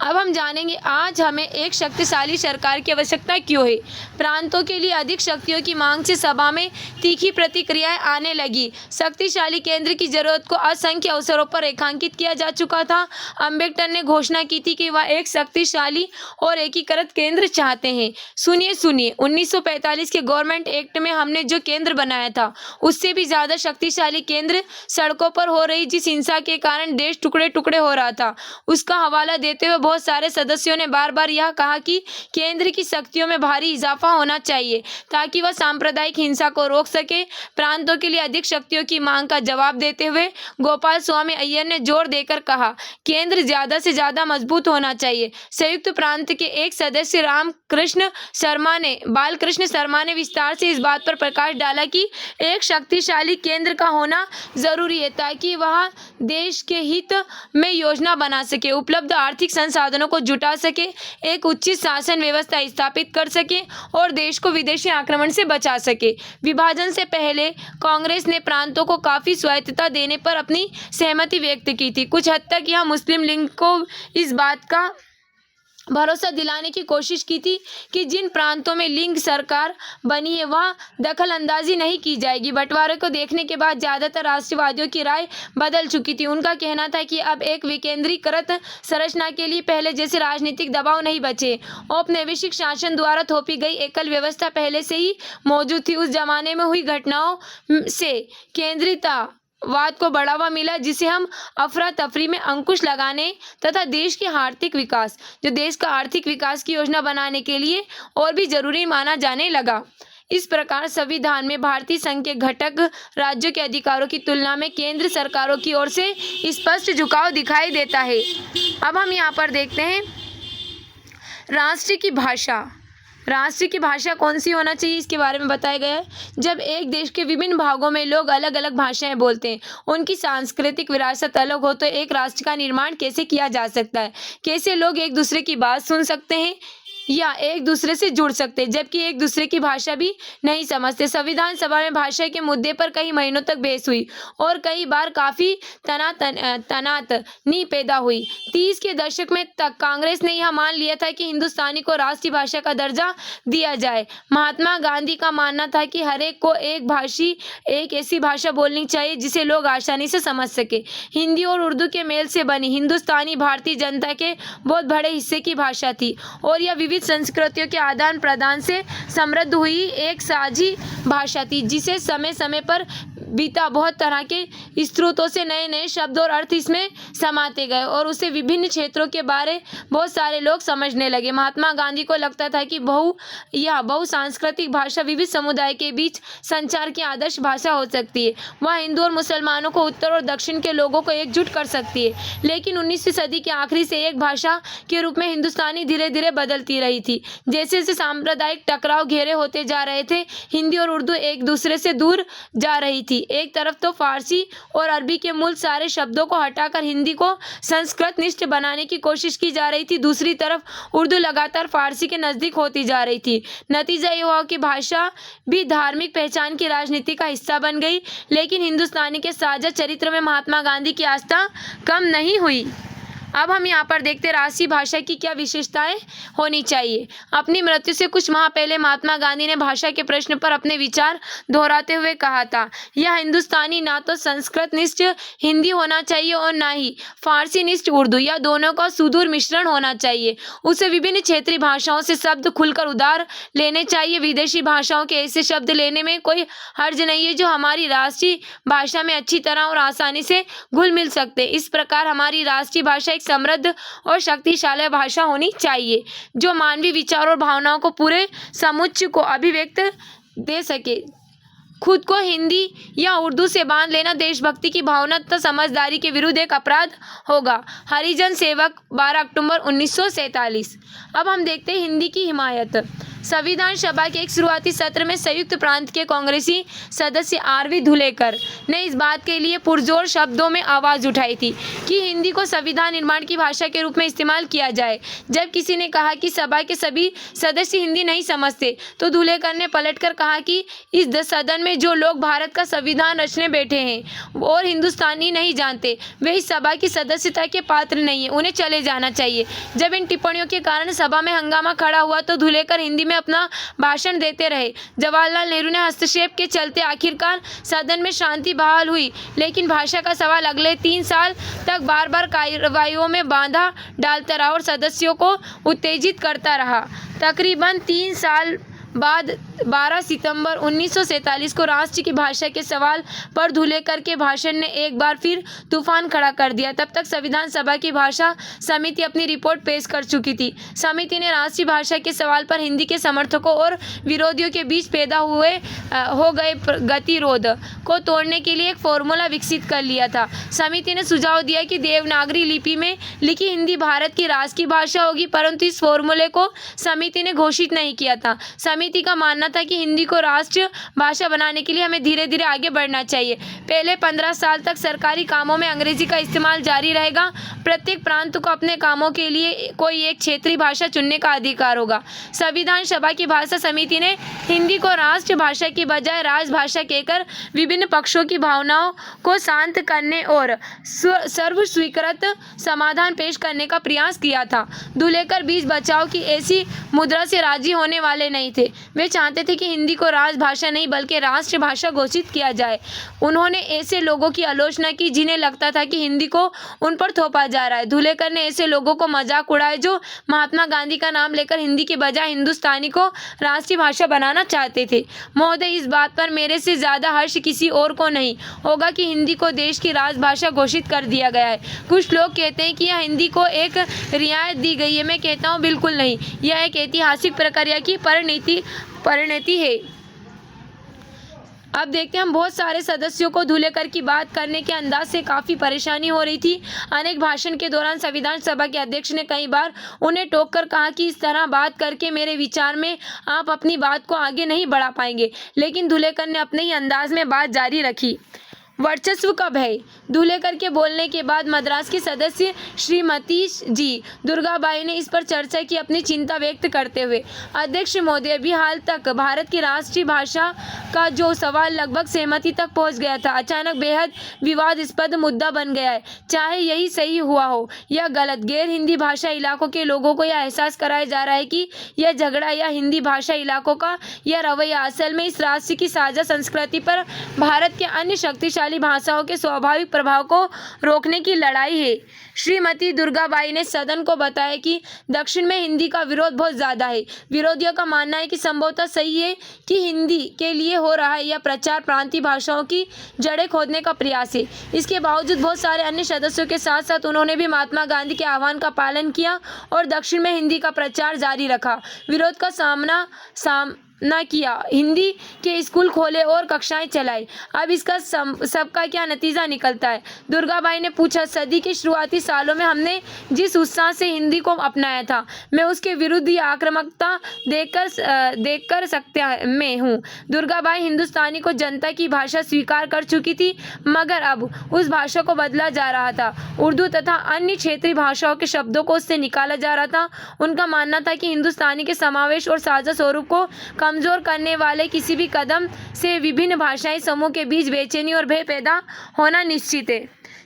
A: अब हम जानेंगे आज हमें एक शक्तिशाली सरकार की आवश्यकता क्यों है। प्रांतों के लिए अधिक शक्तियों की मांग से सभा में तीखी प्रतिक्रियाएं आने लगी। शक्तिशाली केंद्र की जरूरत को असंख्य अवसरों पर रेखांकित किया जा चुका था। अम्बेडकर ने घोषणा की थी कि वह एक शक्तिशाली और एकीकृत केंद्र चाहते हैं। सुनिए 1945 के गवर्नमेंट एक्ट में हमने जो केंद्र बनाया था उससे भी ज्यादा शक्तिशाली केंद्र सड़कों पर हो रही जिस हिंसा के कारण देश टुकड़े टुकड़े हो रहा था उसका हवाला देते हुए बहुत सारे सदस्यों ने बार बार यह कहा कि केंद्र की शक्तियों में भारी इजाफा होना चाहिए ताकि वह सांप्रदायिक हिंसा को रोक सके। प्रांतों के लिए अधिक शक्तियों की मांग का जवाब देते हुए गोपाल स्वामी अय्यर ने जोर देकर कहा, केंद्र ज्यादा से ज्यादा मजबूत होना चाहिए। संयुक्त प्रांत के एक सदस्य बालकृष्ण शर्मा ने विस्तार से इस बात पर प्रकाश डाला कि एक शक्तिशाली केंद्र का होना जरूरी है ताकि वह देश के हित में योजना बना सके, उपलब्ध आर्थिक संसाधनों को जुटा सके, एक उचित शासन व्यवस्था स्थापित कर सके और देश को विदेशी आक्रमण से बचा सके। विभाजन से पहले कांग्रेस ने प्रांतों को काफी स्वायत्तता देने पर अपनी सहमति व्यक्त की थी। कुछ हद तक यह मुस्लिम लीग को इस बात का भरोसा दिलाने की कोशिश की थी कि जिन प्रांतों में लीग सरकार बनी है वहाँ दखल अंदाजी नहीं की जाएगी। बंटवारे को देखने के बाद ज़्यादातर राष्ट्रवादियों की राय बदल चुकी थी। उनका कहना था कि अब एक विकेंद्रीकृत संरचना के लिए पहले जैसे राजनीतिक दबाव नहीं बचे। औपनिवेशिक शासन द्वारा थोपी गई एकल व्यवस्था पहले से ही मौजूद थी। उस जमाने में हुई घटनाओं से केंद्रीयता वाद को बढ़ावा मिला, जिसे हम अफरा तफरी में अंकुश लगाने तथा देश का आर्थिक विकास की योजना बनाने के लिए और भी जरूरी माना जाने लगा। इस प्रकार संविधान में भारतीय संघ के घटक राज्यों के अधिकारों की तुलना में केंद्र सरकारों की ओर से स्पष्ट झुकाव दिखाई देता है। अब हम यहाँ पर देखते हैं राष्ट्र की भाषा कौन सी होना चाहिए, इसके बारे में बताया गया है। जब एक देश के विभिन्न भागों में लोग अलग अलग भाषाएं बोलते हैं, उनकी सांस्कृतिक विरासत अलग हो, तो एक राष्ट्र का निर्माण कैसे किया जा सकता है? कैसे लोग एक दूसरे की बात सुन सकते हैं या एक दूसरे से जुड़ सकते हैं जबकि एक दूसरे की भाषा भी नहीं समझते? संविधान सभा में भाषा के मुद्दे पर कई महीनों तक बहस हुई और कई बार काफी तनातनी पैदा हुई। 30 के दशक में तक कांग्रेस ने यह मान लिया था कि हिंदुस्तानी को राष्ट्रीय भाषा का दर्जा दिया जाए। महात्मा गांधी का मानना था कि हर एक को एक ऐसी भाषा बोलनी चाहिए जिसे लोग आसानी से समझ सके। हिंदी और उर्दू के मेल से बनी हिंदुस्तानी भारतीय जनता के बहुत बड़े हिस्से की भाषा थी और यह विविध संस्कृतियों के आदान प्रदान से समृद्ध हुई एक साझी भाषा थी, जिसे समय समय पर बीता बहुत तरह के स्रोतों से नए नए शब्द और अर्थ इसमें समाते गए और उसे विभिन्न क्षेत्रों के बारे बहुत सारे लोग समझने लगे। महात्मा गांधी को लगता था कि बहुसांस्कृतिक भाषा विविध समुदाय के बीच संचार की आदर्श भाषा हो सकती है। वह हिंदू और मुसलमानों को उत्तर और दक्षिण के लोगों को एकजुट कर सकती है। लेकिन 19वीं सदी के आखिरी से एक भाषा के रूप में हिंदुस्तानी धीरे धीरे बदलती रही थी। जैसे जैसे सांप्रदायिक टकराव घेरे होते जा रहे थे, हिंदी और उर्दू एक दूसरे से दूर जा रही थी। एक तरफ तो फारसी और अरबी के मूल सारे शब्दों को हटाकर हिंदी को संस्कृत निष्ठ बनाने की कोशिश की जा रही थी। दूसरी तरफ उर्दू लगातार फारसी के नजदीक होती जा रही थी। नतीजा यह हुआ कि भाषा भी धार्मिक पहचान की राजनीति का हिस्सा बन गई। लेकिन हिंदुस्तानी के साझा चरित्र में महात्मा गांधी की आस्था कम नहीं हुई। अब हम यहाँ पर देखते हैं राष्ट्रीय भाषा की क्या विशेषताएं होनी चाहिए। अपनी मृत्यु से कुछ माह पहले महात्मा गांधी ने भाषा के प्रश्न पर अपने विचार दोहराते हुए कहा था, यह हिंदुस्तानी ना तो संस्कृत निष्ठ हिंदी होना चाहिए और ना ही फारसी निष्ठ उर्दू, या दोनों का सुदूर मिश्रण होना चाहिए। उसे विभिन्न क्षेत्रीय भाषाओं से शब्द खुलकर उधार लेने चाहिए। विदेशी भाषाओं के ऐसे शब्द लेने में कोई हर्ज नहीं है जो हमारी राष्ट्रीय भाषा में अच्छी तरह और आसानी से घुल मिल सकते। इस प्रकार हमारी राष्ट्रीय भाषा समृद्ध और शक्तिशाली भाषा होनी चाहिए जो मानवीय विचारों और भावनाओं को पूरे समुच्चय को अभिव्यक्त दे सके। खुद को हिंदी या उर्दू से बांध लेना देशभक्ति की भावना तथा समझदारी के विरुद्ध एक अपराध होगा। हरिजन सेवक 12 अक्टूबर 1947। अब हम देखते हैं हिंदी की हिमायत। संविधान सभा के एक शुरुआती सत्र में संयुक्त प्रांत के कांग्रेसी सदस्य आर.वी. धुलेकर ने इस बात के लिए पुरजोर शब्दों में आवाज़ उठाई थी कि हिंदी को संविधान निर्माण की भाषा के रूप में इस्तेमाल किया जाए। जब किसी ने कहा कि सभा के सभी सदस्य हिंदी नहीं समझते, तो धुलेकर ने पलटकर कहा कि इस सदन में जो लोग भारत का संविधान रचने बैठे हैं और हिंदुस्तानी नहीं जानते, वे इस सभा की सदस्यता के पात्र नहीं है, उन्हें चले जाना चाहिए। जब इन टिप्पणियों के कारण सभा में हंगामा खड़ा हुआ तो धुलेकर हिंदी में अपना भाषण देते रहे। जवाहरलाल नेहरू ने हस्तक्षेप के चलते आखिरकार सदन में शांति बहाल हुई, लेकिन भाषा का सवाल अगले 3 साल तक बार बार कार्रवाइयों में बाधा डालता रहा और सदस्यों को उत्तेजित करता रहा। तकरीबन 3 साल बाद 12 सितंबर 1947 को राष्ट्र की भाषा के सवाल पर धुलेकर के भाषण ने एक बार फिर तूफान खड़ा कर दिया। तब तक संविधान सभा की भाषा समिति अपनी रिपोर्ट पेश कर चुकी थी। समिति ने राष्ट्रीय भाषा के सवाल पर हिंदी के समर्थकों और विरोधियों के बीच पैदा हो गए गतिरोध को तोड़ने के लिए एक फॉर्मूला विकसित कर लिया था। समिति ने सुझाव दिया कि देवनागरी लिपि में लिखी हिंदी भारत की राष्ट्र की भाषा होगी, परंतु इस फॉर्मूले को समिति ने घोषित नहीं किया था। समिति का मानना था कि हिंदी को राष्ट्रीय भाषा बनाने के लिए हमें धीरे धीरे आगे बढ़ना चाहिए। पहले 15 साल तक सरकारी कामों में अंग्रेजी का इस्तेमाल जारी रहेगा। प्रत्येक प्रांत को अपने कामों के लिए कोई एक क्षेत्रीय भाषा चुनने का अधिकार होगा। संविधान सभा की भाषा समिति ने हिंदी को राष्ट्र भाषा की बजाय राजभाषा कहकर विभिन्न पक्षों की भावनाओं को शांत करने और सर्वस्वीकृत समाधान पेश करने का प्रयास किया था। धुलेकर बीच बचाव की ऐसी मुद्रा से राजी होने वाले नहीं थे। वे चाहते थे कि हिंदी को राजभाषा नहीं बल्कि राष्ट्रभाषा घोषित किया जाए। उन्होंने ऐसे लोगों की आलोचना की जिन्हें लगता था कि हिंदी को उन पर थोपा जा रहा है। धुलेकर ने ऐसे लोगों को मजाक उड़ाए जो महात्मा गांधी का नाम लेकर हिंदी के बजाय हिंदुस्तानी को राष्ट्रीय भाषा बनाना चाहते थे। महोदय, इस बात पर मेरे से ज़्यादा हर्ष किसी और को नहीं होगा कि हिंदी को देश की राजभाषा घोषित कर दिया गया है। कुछ लोग कहते हैं कि यह हिंदी को एक रियायत दी गई है। मैं कहता हूँ बिल्कुल नहीं, यह एक ऐतिहासिक प्रक्रिया की परिणति है। अब देखते हैं हम बहुत सारे सदस्यों को धुलेकर की बात करने के अंदाज से काफ़ी परेशानी हो रही थी। अनेक भाषण के दौरान संविधान सभा के अध्यक्ष ने कई बार उन्हें टोककर कहा कि इस तरह बात करके मेरे विचार में आप अपनी बात को आगे नहीं बढ़ा पाएंगे, लेकिन धुलेकर ने अपने ही अंदाज में बात जारी रखी। वर्चस्व का भय। धुलेकर के बोलने के बाद मद्रास की सदस्य श्रीमती जी दुर्गाबाई ने इस पर चर्चा की, अपनी चिंता व्यक्त करते हुए। अध्यक्ष महोदय, अभी हाल तक भारत की राष्ट्रीय भाषा का जो सवाल लगभग सहमति तक पहुंच गया था, अचानक बेहद विवादास्पद मुद्दा बन गया है। चाहे यही सही हुआ हो या गलत, गैर हिंदी भाषा इलाकों के लोगों को यह एहसास कराया जा रहा है कि यह झगड़ा या हिंदी भाषा इलाकों का यह रवैया असल में इस राष्ट्र की साझा संस्कृति पर भारत के अन्य शक्तिशाली भाषाओं के स्वाभाविक प्रभाव को रोकने की लड़ाई है। श्रीमती दुर्गाबाई ने सदन को बताया कि दक्षिण में हिंदी का विरोध बहुत ज़्यादा है। विरोधियों का मानना है कि संभवतः सही है कि हिंदी के लिए हो रहा है यह प्रचार प्रांतीय भाषाओं की जड़ें खोदने का प्रयास है। इसके बावजूद बहुत सारे अन्य सदस्यों के साथ साथ उन्होंने भी महात्मा गांधी के आह्वान का पालन किया और दक्षिण में हिंदी का प्रचार जारी रखा। विरोध का सामना न किया, हिंदी के स्कूल खोले और कक्षाएं चलाई। अब इसका सबका क्या नतीजा निकलता है? दुर्गाबाई ने पूछा। सदी के शुरुआती सालों में हमने जिस उत्साह से हिंदी को अपनाया था, मैं उसके विरुद्ध ये आक्रामकता देखकर सकते में हूँ। दुर्गाबाई हिंदुस्तानी को जनता की भाषा स्वीकार कर चुकी थी, मगर अब उस भाषा को बदला जा रहा था। उर्दू तथा अन्य क्षेत्रीय भाषाओं के शब्दों को उससे निकाला जा रहा था। उनका मानना था कि हिंदुस्तानी के समावेश और साझा स्वरूप को कमजोर करने वाले किसी भी कदम से विभिन्न भाषाई समूह के बीच बेचैनी और भय पैदा होना निश्चित है।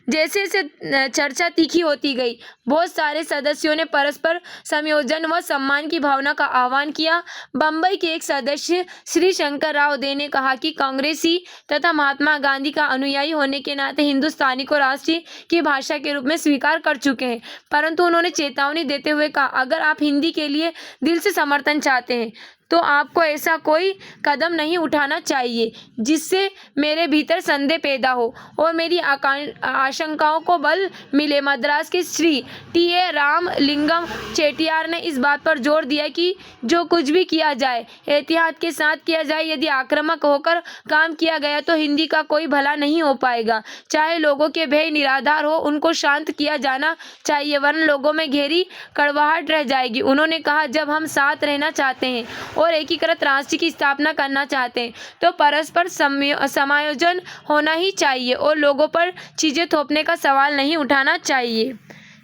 A: जैसे जैसे चर्चा तीखी होती गई, बहुत सारे सदस्यों ने परस्पर संयोजन व सम्मान की भावना का आह्वान किया। बम्बई के एक सदस्य श्री शंकर राव दे ने कहा कि कांग्रेसी तथा महात्मा गांधी का अनुयायी होने के नाते हिंदुस्तानी को राष्ट्रीय की भाषा के रूप में स्वीकार कर चुके हैं, परंतु उन्होंने चेतावनी देते हुए कहा, अगर आप हिंदी के लिए दिल से समर्थन चाहते हैं तो आपको ऐसा कोई कदम नहीं उठाना चाहिए जिससे मेरे भीतर संदेह पैदा हो और मेरी आशंकाओं को बल मिले। मद्रास के श्री टी.ए. रामलिंगम चेटियार ने इस बात पर जोर दिया कि जो कुछ भी किया जाए एहतियात के साथ किया जाए। यदि आक्रामक होकर काम किया गया तो हिंदी का कोई भला नहीं हो पाएगा। चाहे लोगों के भय निराधार हो, उनको शांत किया जाना चाहिए, वरना लोगों में गहरी कड़वाहट रह जाएगी। उन्होंने कहा, जब हम साथ रहना चाहते हैं और एकीकृत राष्ट्र की स्थापना करना चाहते हैं तो परस्पर समायोजन होना ही चाहिए और लोगों पर चीज़ें थोपने का सवाल नहीं उठाना चाहिए।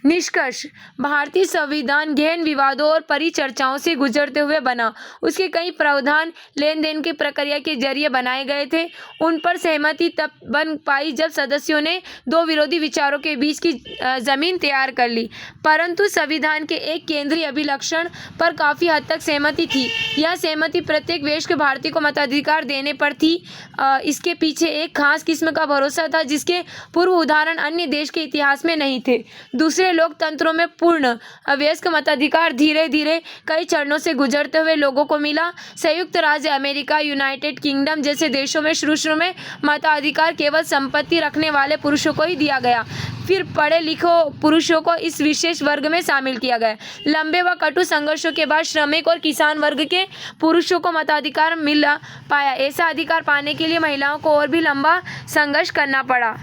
A: निष्कर्ष। भारतीय संविधान गहन विवादों और परिचर्चाओं से गुजरते हुए बना। उसके कई प्रावधान लेन देन की प्रक्रिया के जरिए बनाए गए थे। उन पर सहमति तब बन पाई जब सदस्यों ने दो विरोधी विचारों के बीच की जमीन तैयार कर ली, परंतु संविधान के एक केंद्रीय अभिलक्षण पर काफ़ी हद तक सहमति थी। यह सहमति प्रत्येक वयस्क भारतीय को मताधिकार देने पर थी। इसके पीछे एक खास किस्म का भरोसा था जिसके पूर्व उदाहरण अन्य देश के इतिहास में नहीं थे। दूसरे दूसरे लोकतंत्रों में पूर्ण अवयस्क मताधिकार धीरे धीरे कई चरणों से गुजरते हुए लोगों को मिला। संयुक्त राज्य अमेरिका, यूनाइटेड किंगडम जैसे देशों में शुरू में मताधिकार केवल संपत्ति रखने वाले पुरुषों को ही दिया गया, फिर पढ़े लिखे पुरुषों को इस विशेष वर्ग में शामिल किया गया। लंबे व कटु संघर्षों के बाद श्रमिक और किसान वर्ग के पुरुषों को मताधिकार मिल पाया। ऐसा अधिकार पाने के लिए महिलाओं को और भी लंबा संघर्ष करना पड़ा।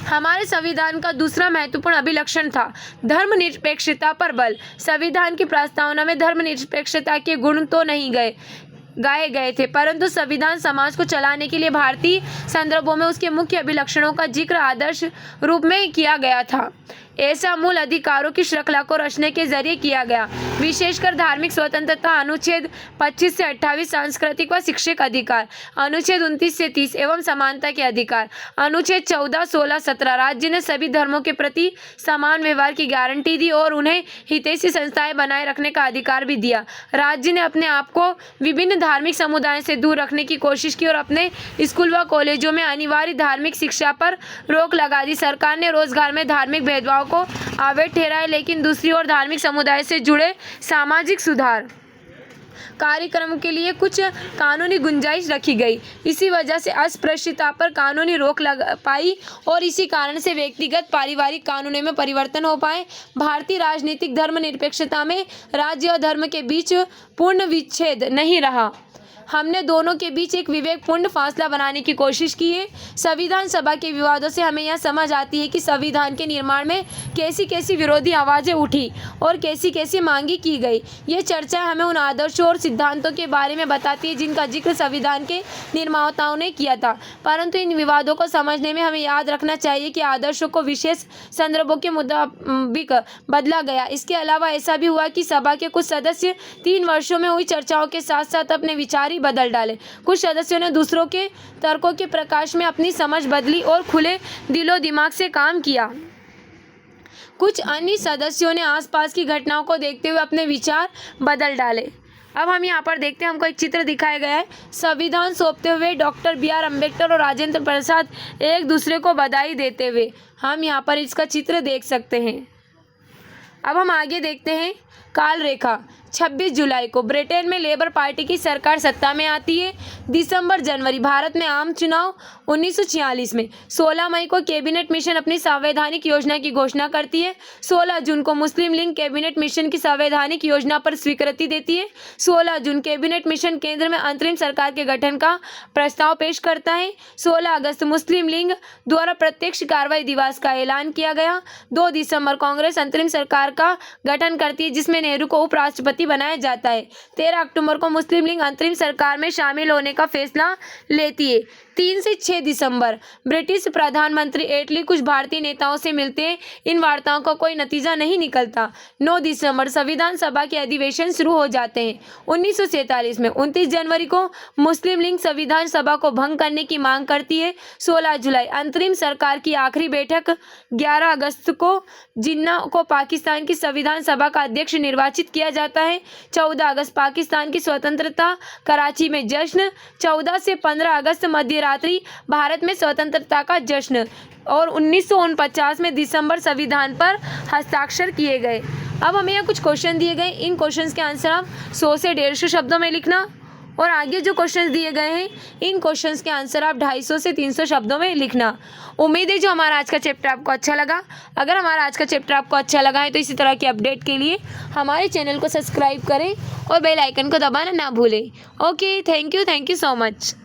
A: हमारे संविधान का दूसरा महत्वपूर्ण अभिलक्षण था धर्मनिरपेक्षता पर बल। संविधान की प्रस्तावना में धर्मनिरपेक्षता के गुण तो नहीं गाए गए थे, परंतु संविधान समाज को चलाने के लिए भारतीय संदर्भों में उसके मुख्य अभिलक्षणों का जिक्र आदर्श रूप में किया गया था। ऐसा मूल अधिकारों की श्रृंखला को रचने के जरिए किया गया, विशेषकर धार्मिक स्वतंत्रता अनुच्छेद 25 से 28, सांस्कृतिक व शिक्षक अधिकार अनुच्छेद 29 से 30 एवं समानता के अधिकार अनुच्छेद 14, 16, 17। राज्य ने सभी धर्मों के प्रति समान व्यवहार की गारंटी दी और उन्हें हितैषी संस्थाएं बनाए रखने का अधिकार भी दिया। राज्य ने अपने आप को विभिन्न धार्मिक समुदायों से दूर रखने की कोशिश की और अपने स्कूल व कॉलेजों में अनिवार्य धार्मिक शिक्षा पर रोक लगा दी। सरकार ने रोजगार में धार्मिक भेदभाव को अवैध ठहराया, लेकिन दूसरी ओर धार्मिक समुदाय से जुड़े सामाजिक सुधार कार्यक्रम के लिए कुछ कानूनी गुंजाइश रखी गई। इसी वजह से अस्पृश्यता पर कानूनी रोक लग पाई और इसी कारण से व्यक्तिगत पारिवारिक कानूनों में परिवर्तन हो पाए। भारतीय राजनीतिक धर्मनिरपेक्षता में राज्य और धर्म के बीच पूर्ण विच्छेद नहीं रहा। हमने दोनों के बीच एक विवेकपूर्ण फासला बनाने की कोशिश की है। संविधान सभा के विवादों से हमें यह समझ आती है कि संविधान के निर्माण में कैसी कैसी विरोधी आवाज़ें उठी और कैसी कैसी मांगी की गई। ये चर्चा हमें उन आदर्शों और सिद्धांतों के बारे में बताती है जिनका जिक्र संविधान के निर्माताओं ने किया था, परंतु इन विवादों को समझने में हमें याद रखना चाहिए कि आदर्शों को विशेष संदर्भों के मुताबिक बदला गया। इसके अलावा ऐसा भी हुआ कि सभा के कुछ सदस्य 3 वर्षों में हुई चर्चाओं के साथ साथ अपने विचार बदल डाले। कुछ सदस्यों ने दूसरों के तर्कों के प्रकाश में अपनी समझ बदली और खुले दिलो दिमाग से काम किया। कुछ अन्य सदस्यों ने आसपास की घटनाओं को देखते हुए अपने विचार बदल डाले। अब हम यहाँ पर देखते हैं, हमको एक चित्र दिखाया गया है। संविधान सौंपते हुए डॉक्टर BR अम्बेडकर और राजेंद्र प्रसाद एक दूसरे को बधाई देते हुए हम यहाँ पर इसका चित्र देख सकते हैं। अब हम आगे देखते हैं काल रेखा। 26 जुलाई को ब्रिटेन में लेबर पार्टी की सरकार सत्ता में आती है। दिसंबर जनवरी भारत में आम चुनाव 1946 में। 16 मई को कैबिनेट मिशन अपनी संवैधानिक योजना की घोषणा करती है। 16 जून को मुस्लिम लीग कैबिनेट मिशन की संवैधानिक योजना पर स्वीकृति देती है। 16 जून कैबिनेट मिशन केंद्र में अंतरिम सरकार के गठन का प्रस्ताव पेश करता है। 16 अगस्त मुस्लिम लीग द्वारा प्रत्यक्ष कार्रवाई दिवस का ऐलान किया गया। 2 दिसंबर कांग्रेस अंतरिम सरकार का गठन करती है जिसमें नेहरू को उपराष्ट्रपति बनाया जाता है। 13 अक्टूबर को मुस्लिम लीग अंतरिम सरकार में शामिल होने का फैसला लेती है। 3 से 6 दिसंबर ब्रिटिश प्रधानमंत्री एटली कुछ भारतीय नेताओं से मिलते हैं। इन वार्ताओं का कोई नतीजा नहीं निकलता। 9 दिसंबर संविधान सभा के अधिवेशन शुरू हो जाते हैं। 1947 में 29 जनवरी को मुस्लिम लीग संविधान सभा को भंग करने की मांग करती है। 16 जुलाई अंतरिम सरकार की आखिरी बैठक। 11 अगस्त को जिन्ना को पाकिस्तान की संविधान सभा का अध्यक्ष निर्वाचित किया जाता है। 14 अगस्त पाकिस्तान की स्वतंत्रता, कराची में जश्न। 14 से 15 अगस्त मध्य रात्रि भारत में स्वतंत्रता का जश्न और 1949 में दिसंबर संविधान पर हस्ताक्षर किए गए। अब हमें यहाँ कुछ क्वेश्चन दिए गए। इन क्वेश्चंस के आंसर आप 100 से 150 शब्दों में लिखना और आगे जो क्वेश्चंस दिए गए हैं इन क्वेश्चंस के आंसर आप 250 से 300 शब्दों में लिखना। उम्मीद है जो हमारा आज का चैप्टर आपको अच्छा लगा। अगर हमारा आज का चैप्टर आपको अच्छा लगा है तो इसी तरह की अपडेट के लिए हमारे चैनल को सब्सक्राइब करें और बेल आइकन को दबाना ना भूलें। Okay, thank you so much.